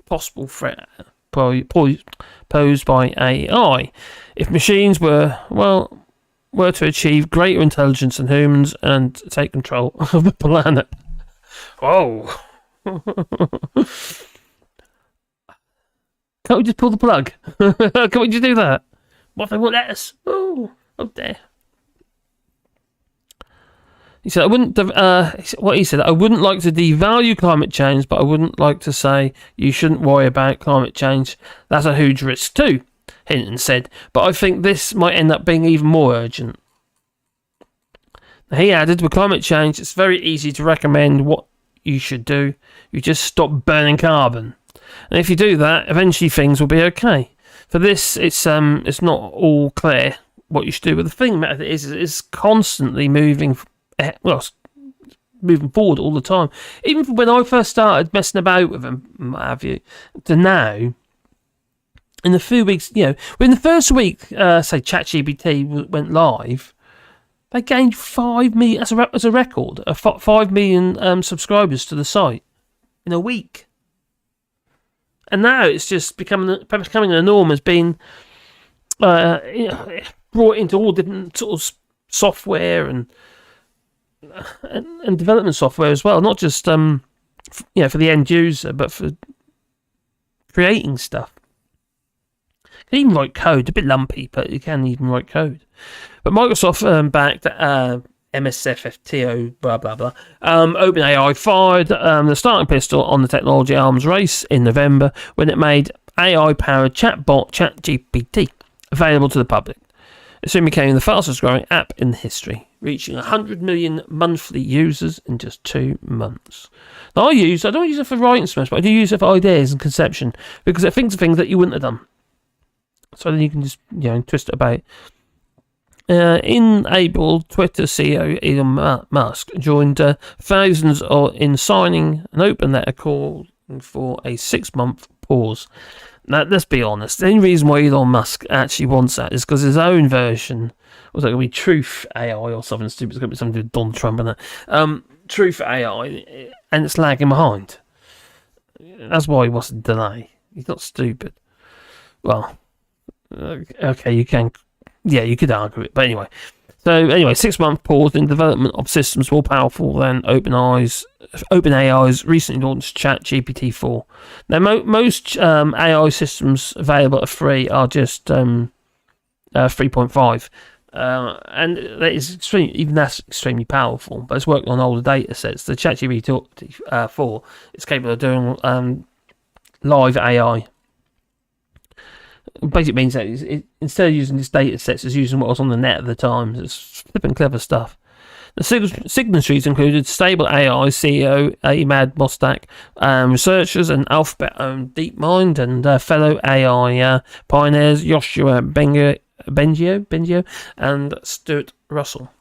possible threat posed by AI. If machines were to achieve greater intelligence than humans and take control of the planet. Whoa. Can't we just pull the plug? Can't we just do that? What if they won't let us? Oh dear. He said, I wouldn't like to devalue climate change, but I wouldn't like to say you shouldn't worry about climate change. That's a huge risk too, Hinton said, but I think this might end up being even more urgent. He added, with climate change, it's very easy to recommend what you should do. You just stop burning carbon. And if you do that, eventually things will be okay. For this, it's not all clear what you should do. But the thing about it is it's constantly moving forward all the time. Even from when I first started messing about with them, what have you, to now, in the few weeks, when the first week, say ChatGPT went live, they gained 5 million, that's a record, 5 million subscribers to the site in a week. And now it's just becoming a norm as being brought into all different sort of software and development software as well, not just for the end user, but for creating stuff. You can even write code, a bit lumpy, but you can even write code. But Microsoft backed MSFTO, blah blah blah. OpenAI fired the starting pistol on the technology arms race in November when it made AI-powered chatbot ChatGPT available to the public. It soon became the fastest growing app in history, reaching 100 million monthly users in just 2 months. Now, I don't use it for writing so much, but I do use it for ideas and conception, because it thinks of things that you wouldn't have done. So then you can just, twist it about. In April, Twitter CEO Elon Musk joined thousands in signing an open letter calling for a 6-month pause. Now, let's be honest, the only reason why Elon Musk actually wants that is because his own version, was it going to be Truth AI or something stupid? It's going to be something to do with Donald Trump and that. Truth AI, and it's lagging behind. That's why he wants to delay. He's not stupid. Well, okay, you could argue it, but anyway. So anyway, 6-month pause in development of systems more powerful than OpenAI's recently launched ChatGPT 4. Now, most AI systems available at free are just 3.5, and that is that's extremely powerful. But it's working on older data sets. The ChatGPT 4 is capable of doing live AI. Basically means that instead of using these data sets, it's using what was on the net at the time. It's flipping clever stuff. The signatories included Stable AI CEO Ahmad Mostak, researchers and Alphabet-owned DeepMind, and fellow AI pioneers Joshua Bengio and Stuart Russell.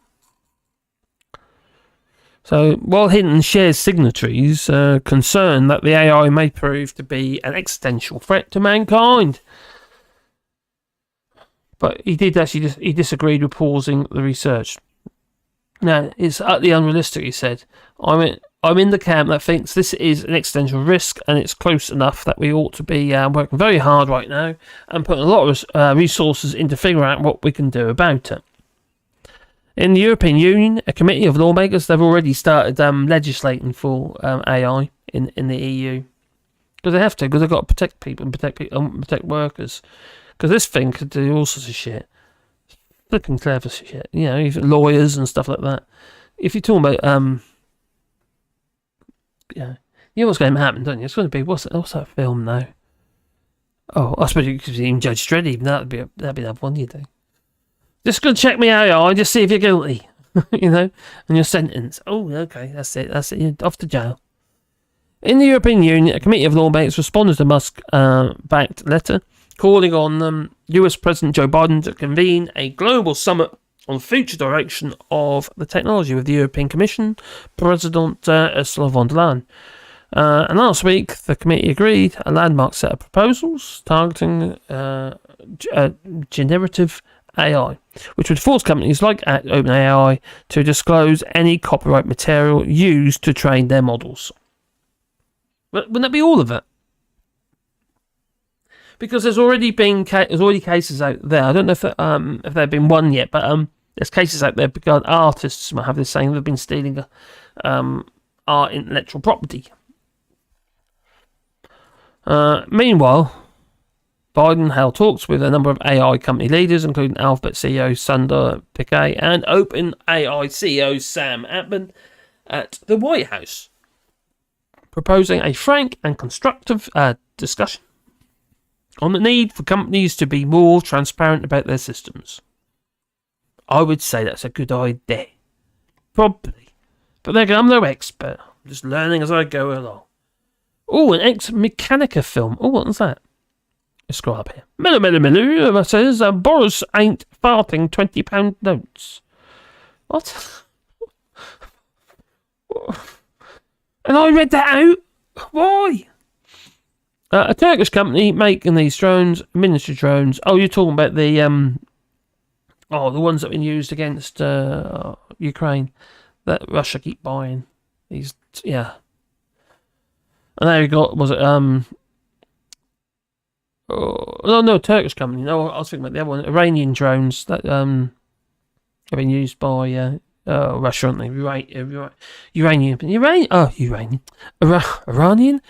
So, while Hinton shares signatories' concern that the AI may prove to be an existential threat to mankind. But he did actually he disagreed with pausing the research. Now, it's utterly unrealistic, he said. I'm in the camp that thinks this is an existential risk, and it's close enough that we ought to be working very hard right now and putting a lot of resources into figuring out what we can do about it. In the European Union, a committee of lawmakers, they've already started legislating for AI in the EU. Because they have to, because they've got to protect people and protect workers. Because this thing could do all sorts of shit. Flipping clever shit. Even lawyers and stuff like that. If you're talking about, you know what's going to happen, don't you? It's going to be, what's that film now? Oh, I suppose you could even Judge Dredd, even that'd be another one you do. Just going to check me AI, just see if you're guilty, and your sentence. Oh, okay, that's it, you're off to jail. In the European Union, a committee of lawmakers responded to Musk-backed letter calling on US President Joe Biden to convene a global summit on future direction of the technology with the European Commission President Ursula von der Leyen. And last week, the committee agreed a landmark set of proposals targeting generative AI, which would force companies like OpenAI to disclose any copyright material used to train their models. Wouldn't that be all of it? Because there's already cases out there. I don't know if there have been one yet, but there's cases out there because artists might have this saying they've been stealing our intellectual property. Meanwhile, Biden held talks with a number of AI company leaders, including Alphabet CEO Sundar Pichai and OpenAI CEO Sam Altman at the White House, proposing a frank and constructive discussion on the need for companies to be more transparent about their systems. I would say that's a good idea. Probably. But there again, I'm no expert. I'm just learning as I go along. Oh, an ex-Mechanica film. Oh, what was that? Let's scroll up here. It says, Boris ain't farting £20 notes. What? And I read that out? Why? A Turkish company making these drones, miniature drones. Oh, you're talking about the the ones that have been used against Ukraine that Russia keep buying. These, yeah. And there you got, was it Turkish company. No, I was thinking about the other one, Iranian drones that have been used by Russia, aren't they? Iranian.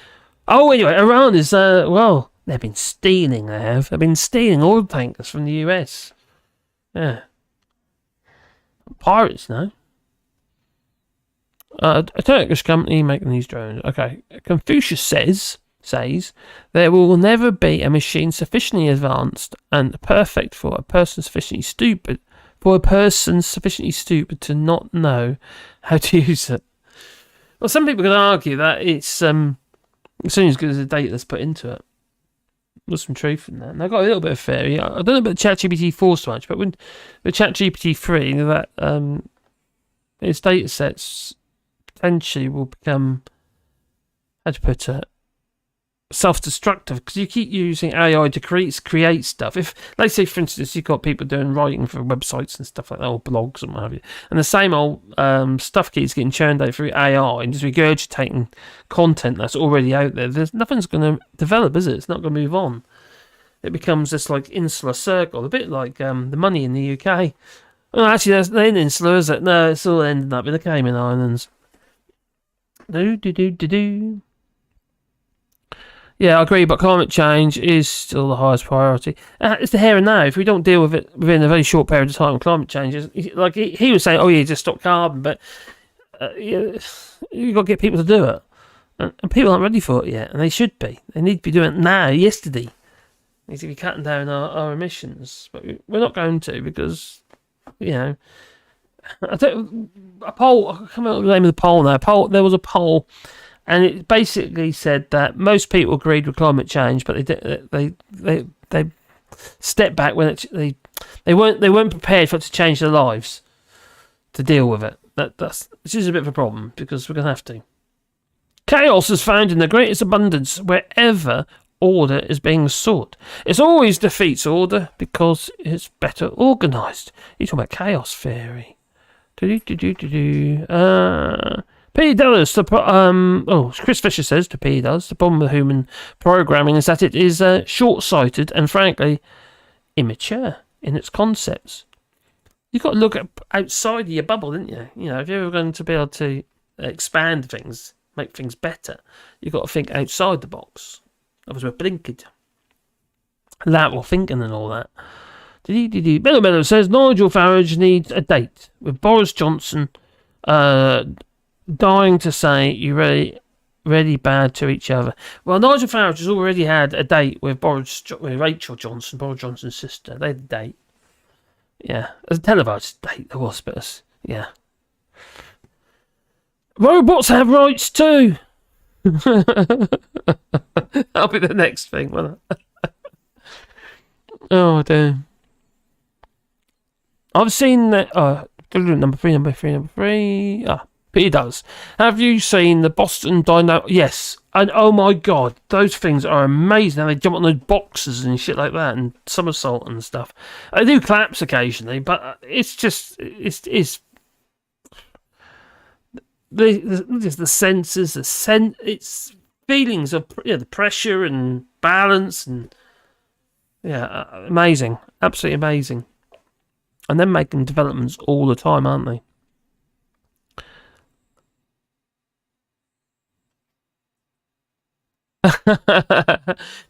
Oh, anyway, Iran is, they've been stealing, They've been stealing oil tankers from the US. Yeah. Pirates now. A Turkish company making these drones. Okay. Confucius says, says, there will never be a machine sufficiently advanced and perfect for a person sufficiently stupid to not know how to use it. Well, some people can argue that it's only as good as the data that's put into it. There's some truth in that. And I've got a little bit of theory. I don't know about ChatGPT 4 so much, but with ChatGPT 3, that its data sets potentially will become, how to put it, self-destructive, because you keep using AI to create stuff. If, let's say, for instance, you've got people doing writing for websites and stuff like that, or blogs and what have you, and the same old stuff keeps getting churned out through AI and just regurgitating content that's already out there, nothing's going to develop, is it? It's not going to move on. It becomes this like insular circle, a bit like the money in the UK. Well, actually, they ain't insular, is it? No, it's all ending up in the Cayman Islands. Yeah, I agree, but climate change is still the highest priority. It's the here and now. If we don't deal with it within a very short period of time, climate change is, like he was saying, oh yeah, just stop carbon, but you've got to get people to do it. And people aren't ready for it yet, and they should be. They need to be doing it now, yesterday. They need to be cutting down our emissions. But we're not going to, because, a poll, I can't remember the name of the poll now. There was a poll, and it basically said that most people agreed with climate change, but they stepped back when they weren't prepared for it to change their lives to deal with it. This is a bit of a problem, because we're going to have to. Chaos is found in the greatest abundance wherever order is being sought. It always defeats order because it's better organised. You're talking about chaos theory. P. Dallas, Chris Fisher says to P. Dallas, the problem with human programming is that it is short-sighted and, frankly, immature in its concepts. You've got to look outside of your bubble, didn't you? If you're ever going to be able to expand things, make things better, you've got to think outside the box. Otherwise we're blinkered. Lateral thinking and all that. Bello says Nigel Farage needs a date with Boris Johnson dying to say you really bad to each other. Well, Nigel Farage has already had a date with Rachel Johnson, Boris Johnson's sister. They had a date. Yeah, as a televised date there was, but yeah. Robots have rights too. That'll be the next thing, won't it? Oh dear. I've seen that. Number three. Peter does. Have you seen the Boston Dynamo? Yes. And oh my god, those things are amazing. How they jump on those boxes and shit like that, and somersault and stuff. I do claps occasionally, but it's just it's the senses, it's feelings of the pressure and balance, and amazing, absolutely amazing. And they're making developments all the time, aren't they?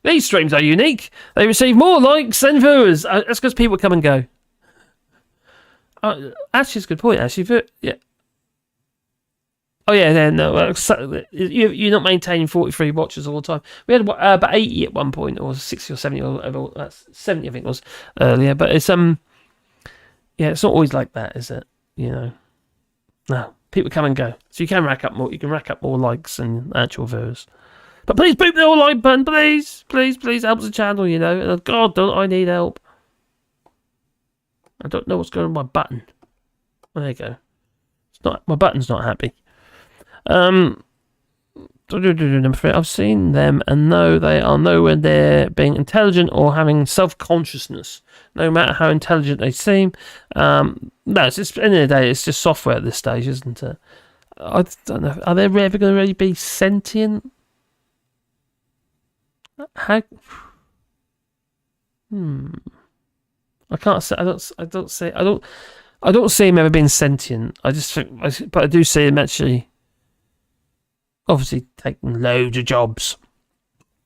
These streams are unique. They receive more likes than viewers. That's because people come and go. Actually, it's a good point. Actually, yeah. Oh yeah, no. You're not maintaining 43 watchers all the time. We had about 80 at one point, or 60 or 70, or 70, I think it was earlier. But it's it's not always like that, is it? No, people come and go, so you can rack up more. You can rack up more likes than actual viewers. But please boot the like button, please, helps the channel. And God, don't I need help? I don't know what's going on with my button. There you go. My button's not happy. Number 3. I've seen them and know they are nowhere near being intelligent or having self-consciousness, no matter how intelligent they seem. No, it's just, at the end of the day, it's just software at this stage, isn't it? I don't know. Are they ever going to really be sentient? How? I can't say. I don't see him ever being sentient. But I do see him actually, obviously taking loads of jobs.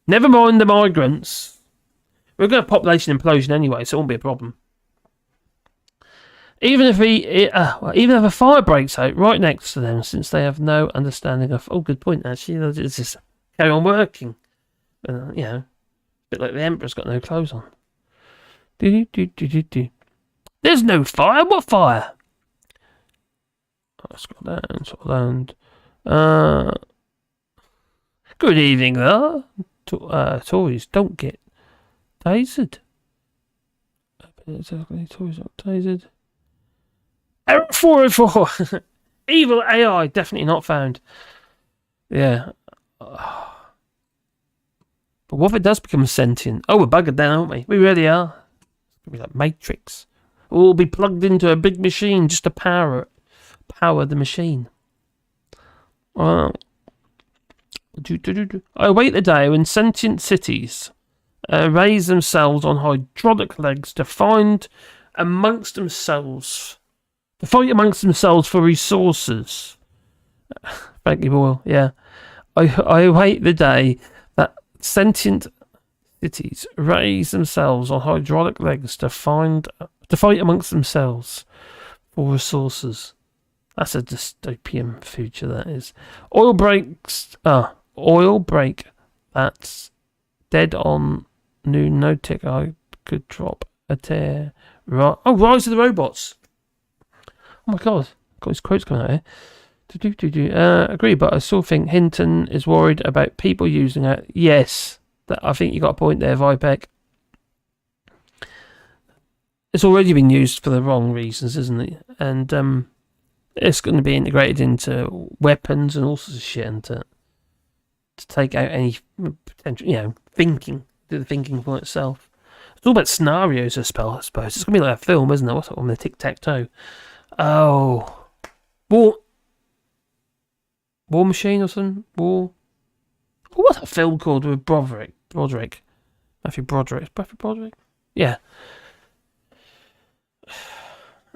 Never mind the migrants. We're going to population implosion anyway, so it won't be a problem. Even if a fire breaks out right next to them, since they have no understanding of. Oh, good point. Actually, they'll just carry on working. You know, a bit like the Emperor's got no clothes on. Do. There's no fire. What fire? Oh, scroll down. Good evening, there. Tories don't get tasered. Exactly, Tories not tasered. Error 404. Evil AI definitely not found. Yeah. But what if it does become sentient? Oh, we're buggered down, aren't we? We really are. It's going to be like Matrix. We'll be plugged into a big machine just to power the machine. I await the day when sentient cities raise themselves on hydraulic legs to fight amongst themselves for resources. Thank you, Boyle. Yeah. I await the day that sentient cities raise themselves on hydraulic legs to fight amongst themselves for resources. That's a dystopian future, that is. Oil break. That's dead on noon. No tick. I could drop a tear. Right. Oh, Rise of the Robots. Oh my God. Got his quotes coming out here. Agree, but I still think Hinton is worried about people using it. Yes. I think you got a point there, Vipek. It's already been used for the wrong reasons, isn't it? And it's going to be integrated into weapons and all sorts of shit, and to take out any potential, thinking, do the thinking for itself. It's all about scenarios, I suppose. It's going to be like a film, isn't it? What's that one, the tic-tac-toe? Oh. War Machine or something? What's that film called with Broderick? Matthew Broderick. Yeah.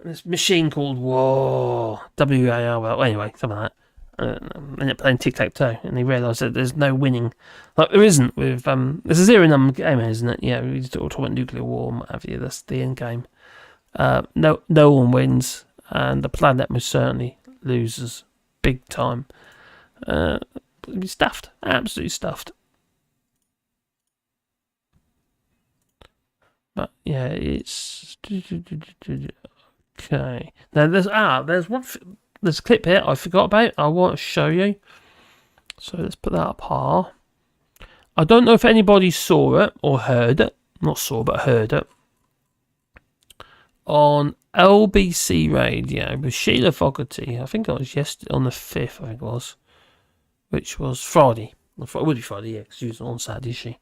This machine called War. WAR. Well, anyway, something like that. And they're playing tic-tac-toe, and they realise that there's no winning. Like, there isn't with... there's a zero-number game, isn't it? Yeah, we talk about nuclear war and what have you. That's the end game. No one wins, and the planet most certainly loses big time. It'll be stuffed. Absolutely stuffed. But, yeah, it's... Okay. Now, there's a clip here I forgot about. I want to show you. So, let's put that up high. I don't know if anybody saw it or heard it. Not saw, but heard it. On LBC Radio with Sheila Fogarty. I think it was yesterday, on the 5th, I think it was. Which was Friday. It would be Friday, yeah, because she was on Saturday, is she?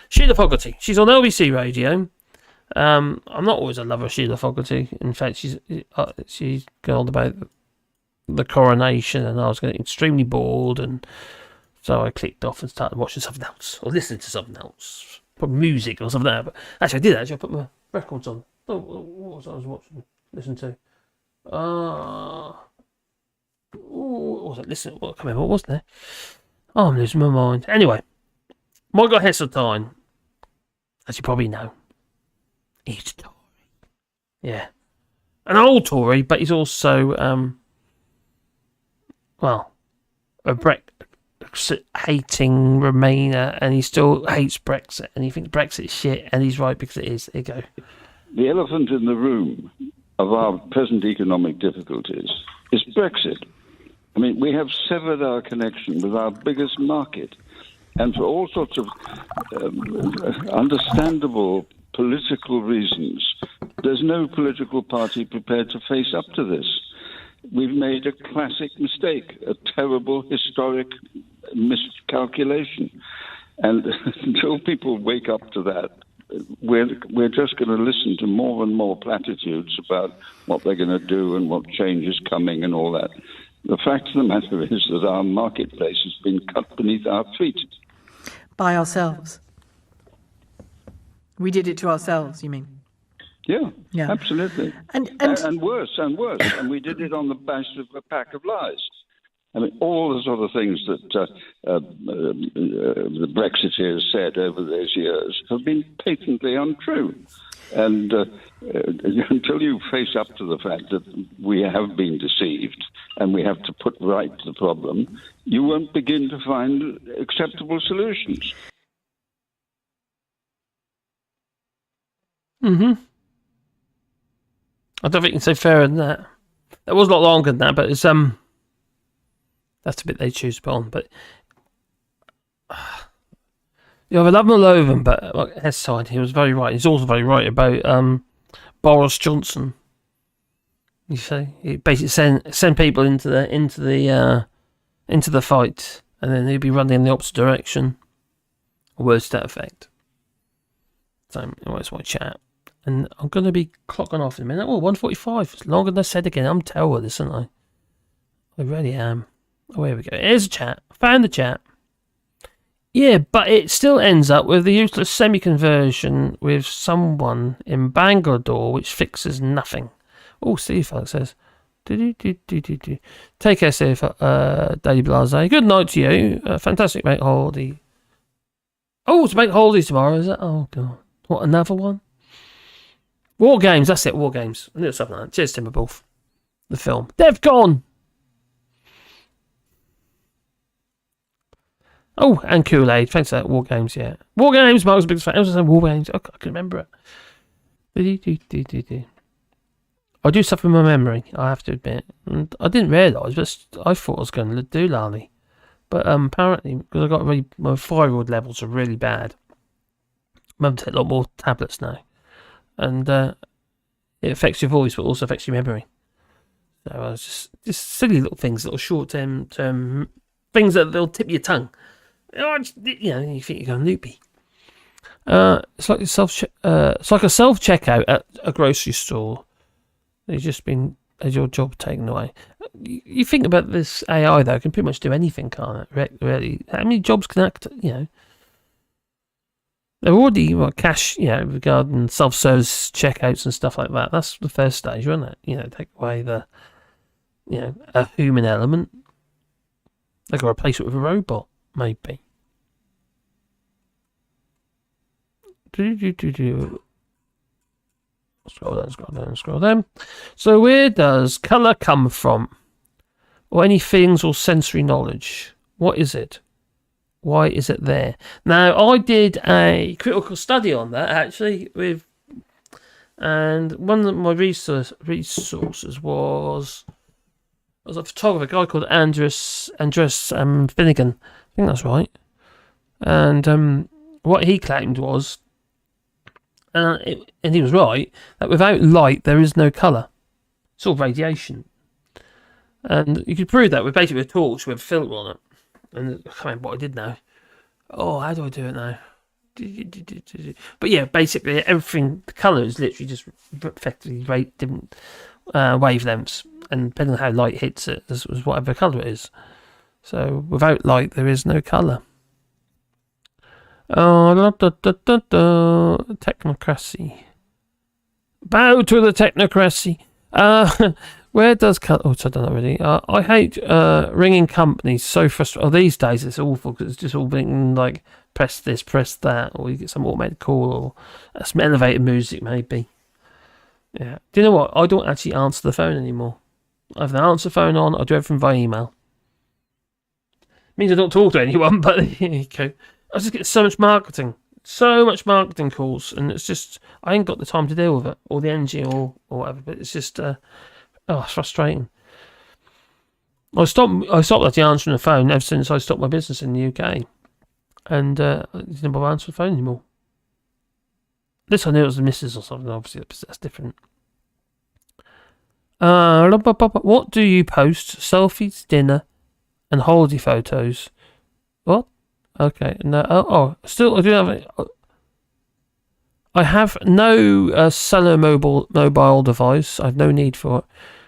Sheila Fogarty. She's on LBC Radio. I'm not always a lover of Sheila Fogarty. In fact, she's gone about the coronation, and I was getting extremely bored, and so I clicked off and started watching something else, or listening to something else, put music or something like that. But actually, I did actually. I put my records on. Oh, what was I watching? Listening to? What was it? Listen, what was there? Oh, I'm losing my mind. Anyway, Michael Heseltine, as you probably know, he's a Tory. Yeah. An old Tory, but he's also, a Brexit-hating Remainer, and he still hates Brexit, and he thinks Brexit is shit, and he's right because it is. There you go.
The elephant in the room of our present economic difficulties is Brexit. I mean, we have severed our connection with our biggest market, and for all sorts of understandable political reasons, there's no political party prepared to face up to this. We've made a classic mistake, a terrible historic miscalculation. And until people wake up to that, we're just going to listen to more and more platitudes about what they're going to do and what change is coming and all that. The fact of the matter is that our marketplace has been cut beneath our feet.
By ourselves. We did it to ourselves, you mean?
Yeah. Absolutely. And worse. And we did it on the basis of a pack of lies. I mean, all the sort of things that the Brexiteers said over those years have been patently untrue. And until you face up to the fact that we have been deceived and we have to put right the problem, you won't begin to find acceptable solutions.
Mm-hmm. I don't think you can say fairer than that. It was a lot longer than that, but it's that's the bit they choose to put on. But I love them or loathe them, but like his side, he was very right. He's also very right about Boris Johnson. You see, he basically send people into the fight, and then he'd be running in the opposite direction. Words to that effect. So, that's my chat. And I'm going to be clocking off in a minute. Oh, 1:45. It's longer than I said again. I'm terrible at this, aren't I? I really am. Oh, here we go. Here's a chat. Found the chat. Yeah, but it still ends up with the useless semi-conversion with someone in Bangalore, which fixes nothing. Oh, Steve Felix says, take care, Steve, Daily Blase. Good night to you. Fantastic, mate. Holiday. Oh, it's make holidays tomorrow, is it? Oh, God. What, another one? War Games, that's it, War Games. I knew it was something like that. Cheers, Timberwolf. The film. They've gone! Oh, and Kool-Aid. Thanks for that. War Games, yeah. War Games, Mark was a big fan. I was saying War Games. I can remember it. I do suffer my memory, I have to admit. And I didn't realise, but I thought I was going to do Lally. But apparently, because I got my thyroid levels are really bad. I'm having to take a lot more tablets now. And it affects your voice, but also affects your memory. So it's just silly little things, little short-term things that they'll tip your tongue. You think you're going loopy. It's like a self-checkout at a grocery store. You've just been had your job taken away. You think about this AI though, it can pretty much do anything, can't it? Really, how many jobs can that? They're already cash, regarding self-service checkouts and stuff like that. That's the first stage, isn't it? Take away the, a human element. They can replace it with a robot, maybe. Scroll down. So where does colour come from? Or any feelings or sensory knowledge? What is it? Why is it there? Now, I did a critical study on that, actually, and one of my resources was a photographer, a guy called Andres Finnegan. I think that's right. And what he claimed was, and he was right, that without light there is no colour. It's all radiation. And you could prove that with basically a torch with a filter on it. And I can't remember what I did now. Oh, how do I do it now? But yeah, basically everything, the colour is literally just effectively different wavelengths. And depending on how light hits it, this was whatever colour it is. So without light there is no colour. Technocracy. Bow to the technocracy. Where does colour? Oh, I don't know already. I hate ringing companies. So frustrating. Oh, these days it's awful because it's just all being like press this, press that, or you get some automated call or some elevated music maybe. Yeah. Do you know what? I don't actually answer the phone anymore. I have an answer phone on. I do everything via email. Means I don't talk to anyone, but there you go. I just get so much marketing calls, and it's just I ain't got the time to deal with it, or the energy, or whatever. But it's just it's frustrating. I stopped actually answering the phone ever since I stopped my business in the UK, and I didn't bother answering the phone anymore. This I knew it was the missus or something. Obviously, that's different. What do you post? Selfies, dinner, and holiday photos. What? Okay. No. Still, I do have. I have no cellular mobile device. I have no need for it.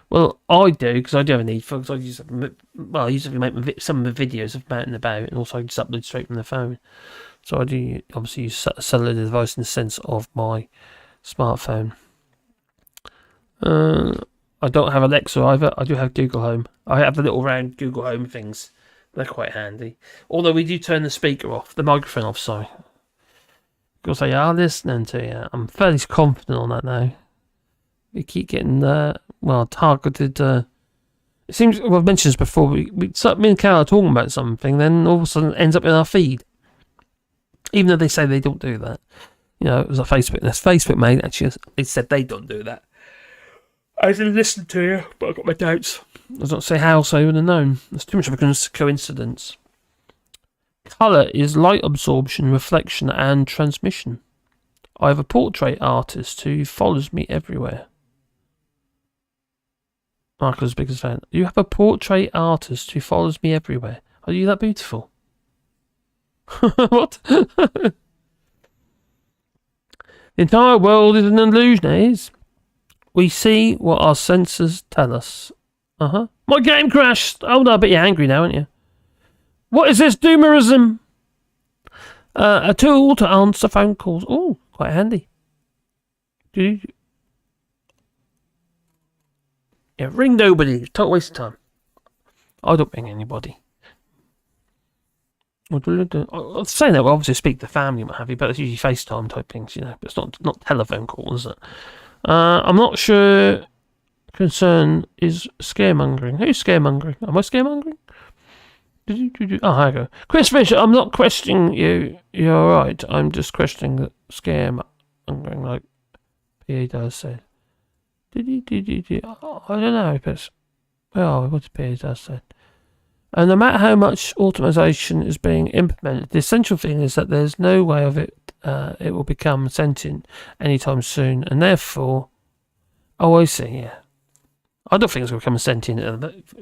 Well, I do because I do have a need for it. Because I use it to make some of the videos of out and about, and also I just upload straight from the phone. So I do obviously use a cellular device in the sense of my smartphone. I don't have Alexa either. I do have Google Home. I have the little round Google Home things. They're quite handy. Although we do turn the speaker off, the microphone off, sorry. Because they are listening to you. I'm fairly confident on that now. We keep getting, targeted. It seems, I've mentioned this before, me and Carol are talking about something, then all of a sudden it ends up in our feed. Even though they say they don't do that. You know, it was a Facebook. This Facebook mate actually, they said they don't do that. I didn't listen to you, but I got my doubts. I don't say how, so I would have known. There's too much of a coincidence. Colour is light absorption, reflection, and transmission. I have a portrait artist who follows me everywhere. Michael's biggest fan. You have a portrait artist who follows me everywhere. Are you that beautiful? What? The entire world is an illusion, it is. We see what our senses tell us. My game crashed. Oh no, I bet you're angry now, aren't you? What is this doomerism? A tool to answer phone calls. Oh, quite handy. Yeah, ring nobody. Total waste of time. I don't ring anybody. I'm saying that, well, obviously speak to family and what have you, but it's usually FaceTime type things, you know. But it's not telephone calls, is it? I'm not sure. Concern is scaremongering. Who's scaremongering? Am I scaremongering? Oh, here I go. Chris Fisher, I'm not questioning you. You're alright. I'm just questioning the scaremongering, like PA does say. I don't know if it's. Well, what PA does say. And no matter how much automation is being implemented, the essential thing is that there's no way of it. It will become sentient anytime soon, and therefore, I see. Yeah, I don't think it's going to become sentient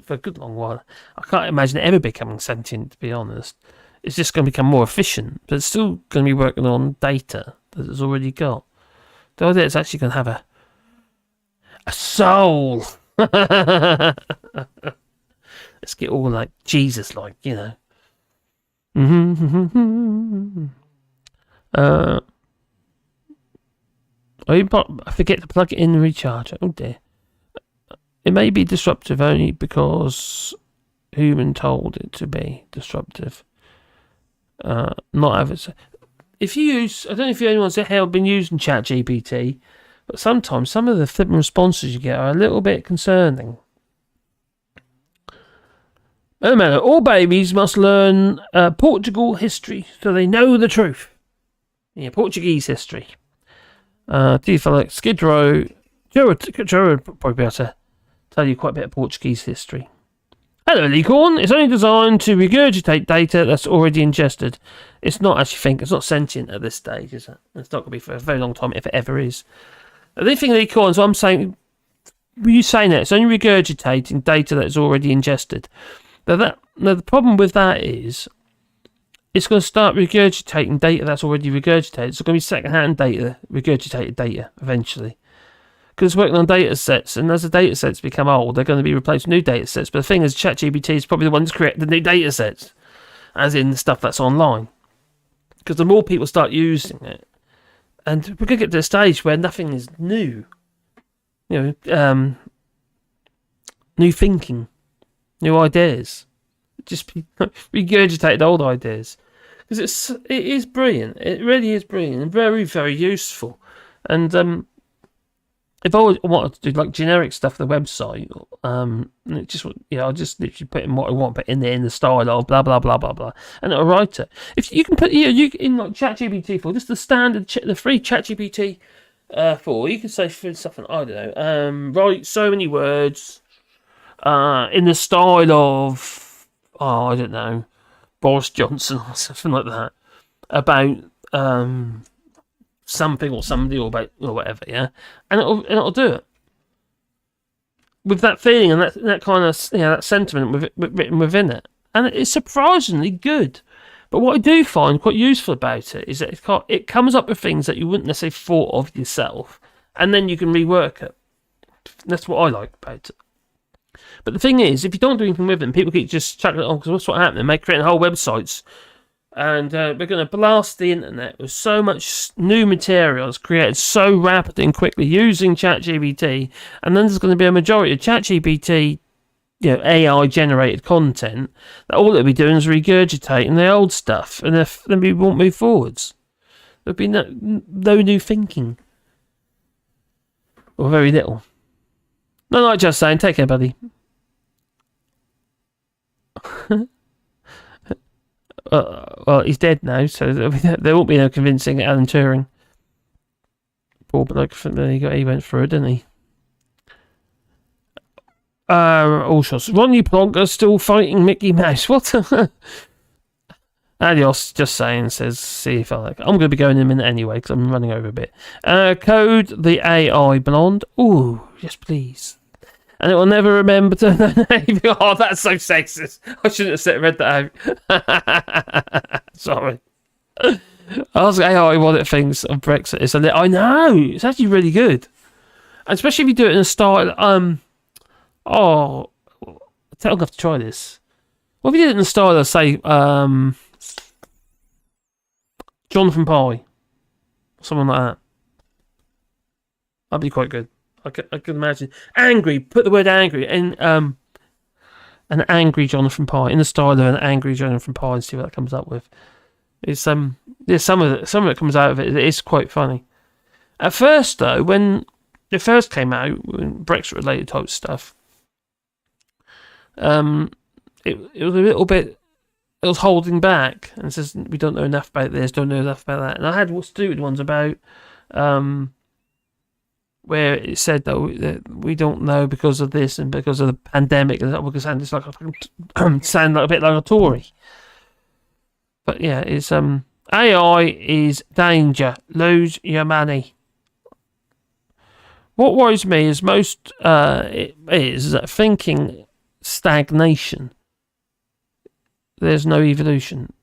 for a good long while. I can't imagine it ever becoming sentient. To be honest, it's just going to become more efficient, but it's still going to be working on data that it's already got. The idea it's actually going to have a soul. Let's get all like Jesus, like, you know. I forget to plug it in and recharge it. Oh dear. It may be disruptive only because human told it to be disruptive. Not have it. If you use, I don't know if anyone's been using ChatGPT, but sometimes some of the flipping responses you get are a little bit concerning. No matter, all babies must learn Portugal history so they know the truth. Yeah, Portuguese history. Do you feel like Skid Row? Joe would probably be able to tell you quite a bit of Portuguese history. Hello, Leacorn. It's only designed to regurgitate data that's already ingested. It's not it's not sentient at this stage, is it? It's not going to be for a very long time, if it ever is. The thing, Leacorn, so I'm saying, you saying that it's only regurgitating data that's already ingested. Now the problem with that is it's going to start regurgitating data that's already regurgitated. It's going to be second-hand data, regurgitated data, eventually. Because it's working on data sets, and as the data sets become old, they're going to be replaced with new data sets. But the thing is, ChatGPT is probably the one that's created the new data sets, as in the stuff that's online. Because the more people start using it, and we're going to get to a stage where nothing is new. You know, new thinking. New ideas, just regurgitated old ideas, because it is brilliant. It really is brilliant and very, very useful. And if I wanted to do like generic stuff for the website, it just I'll just literally put in what I want, put in there in the style of blah blah blah blah blah, and it'll write it. If you can put you in like ChatGPT 4, just the standard, the free ChatGPT 4, you can say for something I don't know, write so many words. In the style of, I don't know, Boris Johnson or something like that, about something or somebody or about or whatever, yeah, and it'll do it with that feeling and that kind of that sentiment written within it, and it's surprisingly good. But what I do find quite useful about it is that it comes up with things that you wouldn't necessarily thought of yourself, and then you can rework it. That's what I like about it. But the thing is, if you don't do anything with them, people keep just chucking it on, because what's what happening? They're creating whole websites, and we're going to blast the internet with so much new materials created so rapidly and quickly using ChatGPT, and then there's going to be a majority of ChatGPT, AI generated content that all it'll be doing is regurgitating the old stuff, and then we won't move forwards. There'll be no new thinking, or very little. No, not just saying. Take care, buddy. Well, he's dead now, so there won't be no convincing Alan Turing. Corbyn, like, he went through it, didn't he? Allshorts. Ronnie Plonker still fighting Mickey Mouse. What? Adios, just saying, says, see if I like. I'm going to be going in a minute anyway, because I'm running over a bit. Code the AI blonde. Ooh, yes, please. And it will never remember to name. Oh, that's so sexist. I shouldn't have read that out. Sorry. Ask AI what it thinks of Brexit. I know, it's actually really good. And especially if you do it in a style, I'm going to have to try this. What if you did it in the style of, say, Jonathan Pye? Someone like that. That'd be quite good. I can imagine. Angry. Put the word angry in an angry Jonathan Pye, in the style of an angry Jonathan Pye, and see what that comes up with. It's some of it comes out of it. It is quite funny. At first, though, when it first came out, Brexit related type stuff, it was a little bit. It was holding back and says we don't know enough about this, don't know enough about that. And I had stupid ones about where it said that we don't know because of this and because of the pandemic, and that would sound just like sound like a bit like a Tory. But yeah, it's AI is danger. Lose your money. What worries me is most is thinking stagnation. There's no evolution.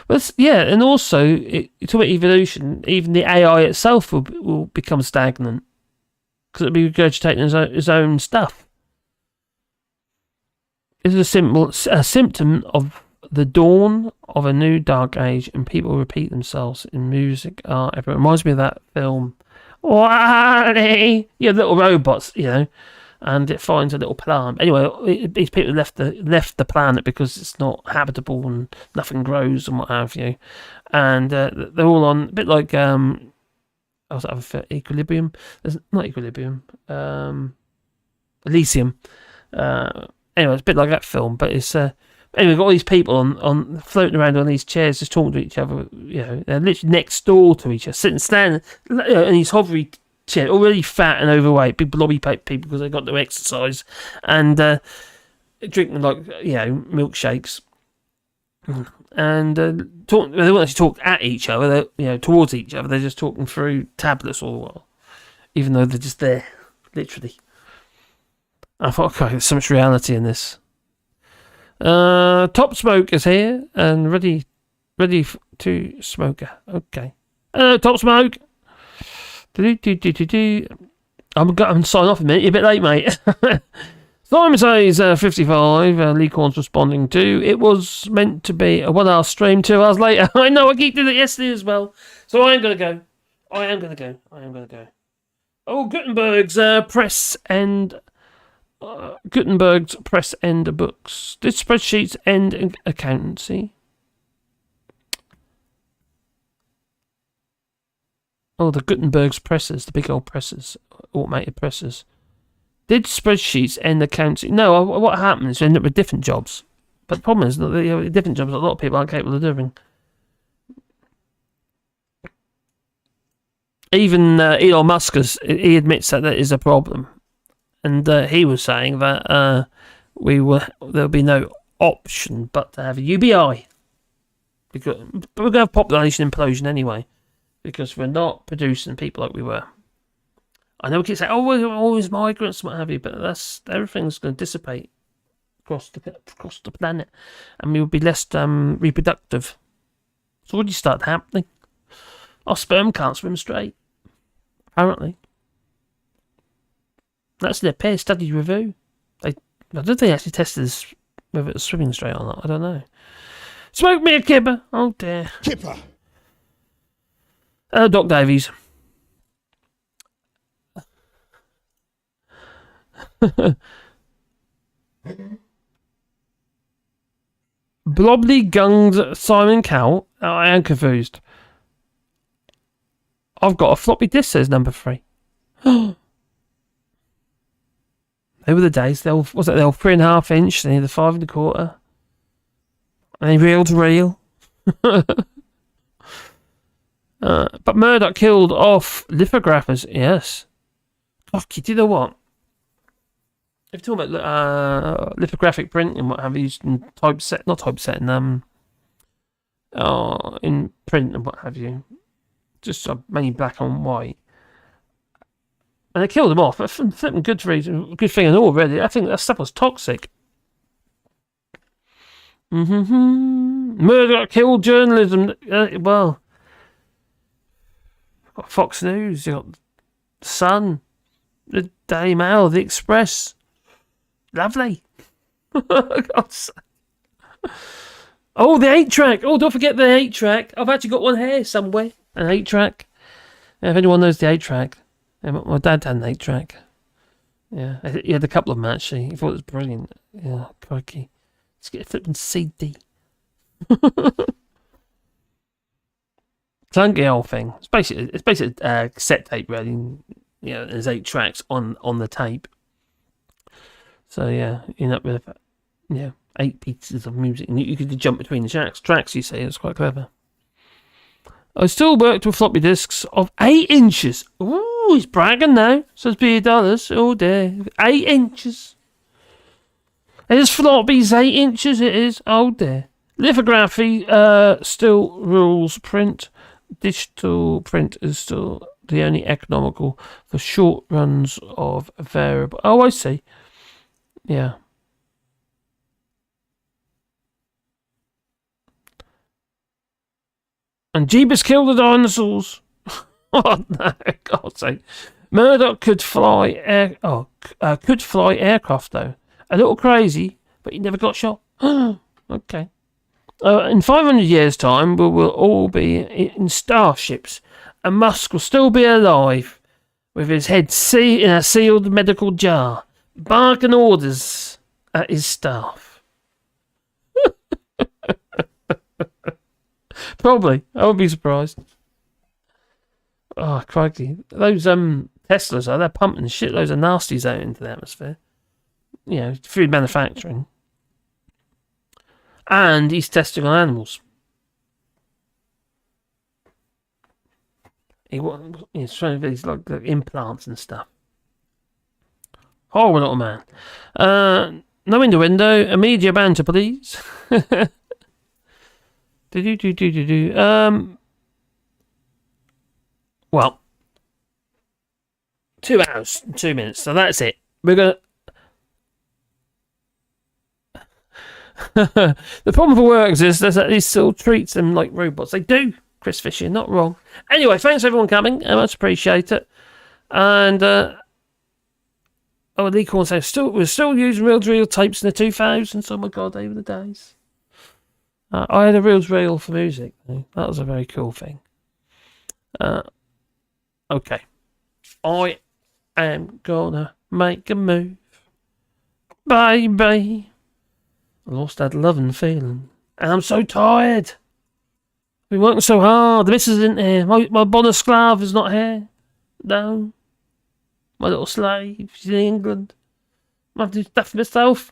Well, yeah, and also you talk about evolution. Even the AI itself will become stagnant because it'll be regurgitating his own stuff. It's a symptom of the dawn of a new dark age, and people repeat themselves in music, art, everything. It reminds me of that film, Wally. Yeah, little robots, and it finds a little plant. Anyway, these people left the planet because it's not habitable and nothing grows and what have you. And they're all on a bit like Equilibrium. There's not Equilibrium. Elysium. Anyway, it's a bit like that film, but it's anyway, we've got all these people on floating around on these chairs, just talking to each other. They're literally next door to each other, sitting, standing in these hovery chairs, already fat and overweight, big blobby people because they got no exercise, and drinking milkshakes, and talking. They won't actually talk at each other. They're towards each other. They're just talking through tablets all the while, even though they're just there, literally. I thought, okay, there's so much reality in this. Top Smoke is here and ready to smoke. Okay. Top Smoke. I'm signing off a minute. You're a bit late, mate. Simon says 55. Lee Corn's responding to. It was meant to be a 1 hour stream. 2 hours later. I know. I keep doing it yesterday as well. So I am going to go. Oh, Gutenberg's press and. Gutenberg's press end books. Did spreadsheets end accountancy? Oh, the Gutenberg's presses, the big old presses, automated presses. Did spreadsheets end accountancy? No, what happens is you end up with different jobs. But the problem is that different jobs a lot of people aren't capable of doing. Even Elon Musk, he admits that is a problem. And he was saying that there'll be no option but to have a UBI. Because we're going to have population implosion anyway. Because we're not producing people like we were. I know we keep saying, we're always migrants and what have you, but everything's going to dissipate across the planet. And we will be less reproductive. It's already started happening. Our sperm can't swim straight. Apparently. That's their peer study review. I don't think they actually tested this, whether it was swimming straight or not. I don't know. Smoke me a kipper. Oh dear.
Kipper.
Doc Davies. Blobly gunged Simon Cowell. Oh, I am confused. I've got a floppy disk, says number 3. They were the days. They were 3.5 inch. They needed 5 1/4. And they reel to reel. But Murdoch killed off lithographers. Yes. Fuck, you know what? If you're talking about lithographic print and what have you, in in print and what have you, just mainly black and white. And they killed them off. That's flipping good thing and all, really. I think that stuff was toxic. Murdoch killed journalism. Well, you've got Fox News, you've got The Sun, the Daily Mail, The Express. Lovely. God's sake. Oh, the 8-track. Oh, don't forget the 8-track. I've actually got one here somewhere. An 8-track. Yeah, if anyone knows the 8-track. Yeah, my dad had an 8-track. Yeah, he had a couple of them actually. He thought it was brilliant. Yeah, crikey. Let's get a flipping CD. Clunky old thing. It's basically cassette tape, really. You know, there's 8 tracks on the tape. So yeah, you end up with 8 pieces of music, and you could jump between the tracks. You see, it's quite clever. I still worked with floppy disks of 8 inches. Ooh, he's bragging now. Says $. Oh dear, 8 inches. It is floppies, 8 inches. It is. Oh dear. Lithography still rules print. Digital print is still the only economical for short runs of variable. Oh, I see. Yeah. And Jeebus killed the dinosaurs. Oh no, God's sake. Murdoch could fly aircraft though. A little crazy, but he never got shot. Okay. In 500 years' time, we will all be in starships, and Musk will still be alive, with his head in a sealed medical jar, barking orders at his staff. Probably. I wouldn't be surprised. Oh, crikey. Those Teslas, they're pumping shitloads of nasties out into the atmosphere. You know, food manufacturing. And he's testing on animals. He's trying to do these like implants and stuff. Horrible little man. No window. A media banter, please. Well, 2 hours, 2 minutes. So that's it. We're gonna. The problem for works is that he still treats them like robots. They do, Chris Fisher, not wrong. Anyway, thanks everyone coming. I much appreciate it. And Lee Corn says we're still using reel-to-reel tapes in the 2000s. Oh my God, they were the days. I had a reel-to-reel for music. That was a very cool thing. Okay, I am gonna make a move, baby. I lost that loving feeling. And I'm so tired. I've been working so hard. The missus isn't here. My bonus sclave is not here. No. My little slave. She's in England. I have to do stuff for myself.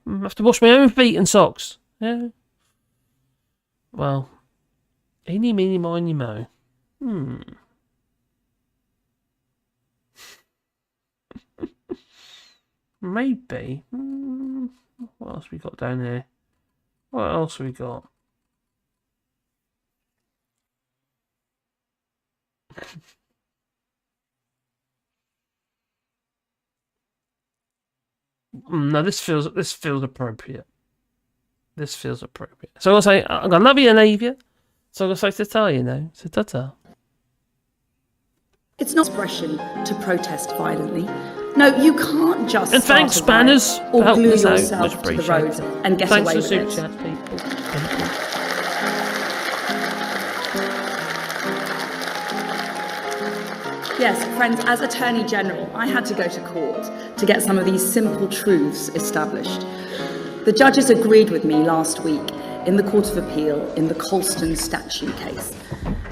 I have to wash my own feet and socks. Yeah. Well. Eeny, meeny, miny, mo. Maybe. What else we got down here? What else we got? No, this feels appropriate. This feels appropriate. So I'll say I'm gonna love you and leave you. So I'm gonna say ta-ta, you know. So ta-ta.
It's not expression to protest violently. No, you can't just
and thanks, Spanners,
or glue
us out.
yourself
Much
to the road and get
thanks
away
for
with
super
it.
chat, people.
Yes, friends, as Attorney General, I had to go to court to get some of these simple truths established. The judges agreed with me last week in the Court of Appeal in the Colston statute case.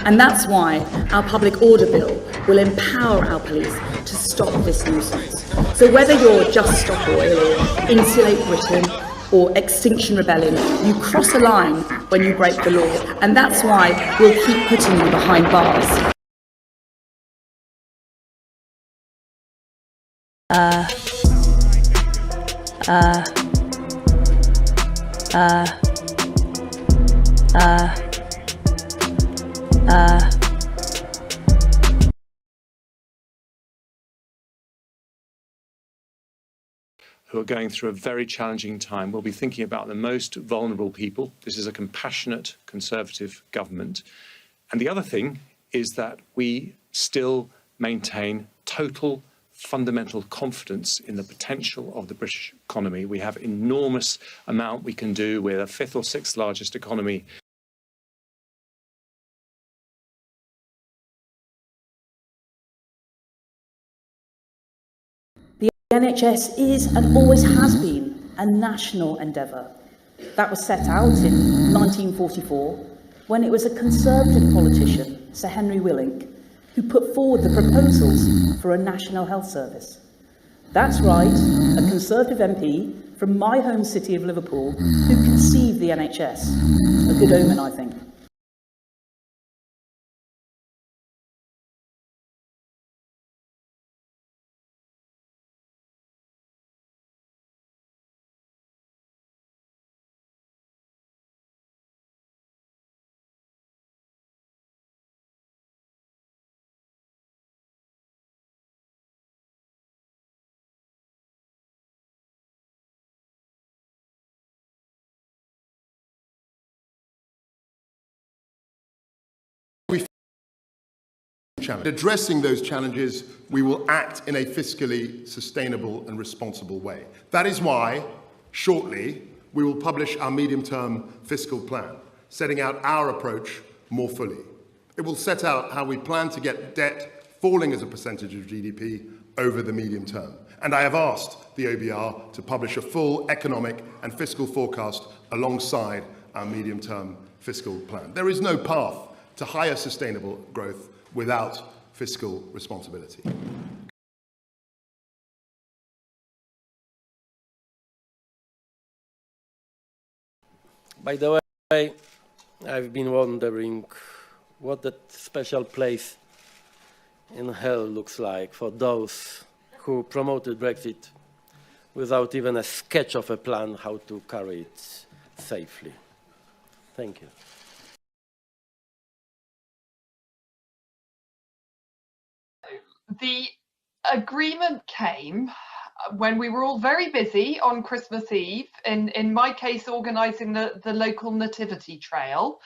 And that's why our public order bill will empower our police to stop this nuisance. So whether you're Just Stop Oil or Insulate Britain, or Extinction Rebellion. You cross a line when you break the law, and that's why we'll keep putting you behind bars.
Who are going through a very challenging time. We'll be thinking about the most vulnerable people. This is a compassionate Conservative government. And the other thing is that we still maintain total fundamental confidence in the potential of the British economy. We have enormous amount we can do. We're the 5th or 6th largest economy.
The NHS is and always has been a national endeavour. That was set out in 1944 when it was a Conservative politician, Sir Henry Willink, who put forward the proposals for a National Health Service. That's right, a Conservative MP from my home city of Liverpool who conceived the NHS. A good omen, I think.
Addressing those challenges, we will act in a fiscally sustainable and responsible way. That is why, shortly, we will publish our medium-term fiscal plan, setting out our approach more fully. It will set out how we plan to get debt falling as a percentage of GDP over the medium term. And I have asked the OBR to publish a full economic and fiscal forecast alongside our medium-term fiscal plan. There is no path to higher sustainable growth without fiscal responsibility.
By the way, I've been wondering what that special place in hell looks like for those who promoted Brexit without even a sketch of a plan how to carry it safely. Thank you.
The agreement came when we were all very busy on Christmas Eve, in my case organising the local nativity trail,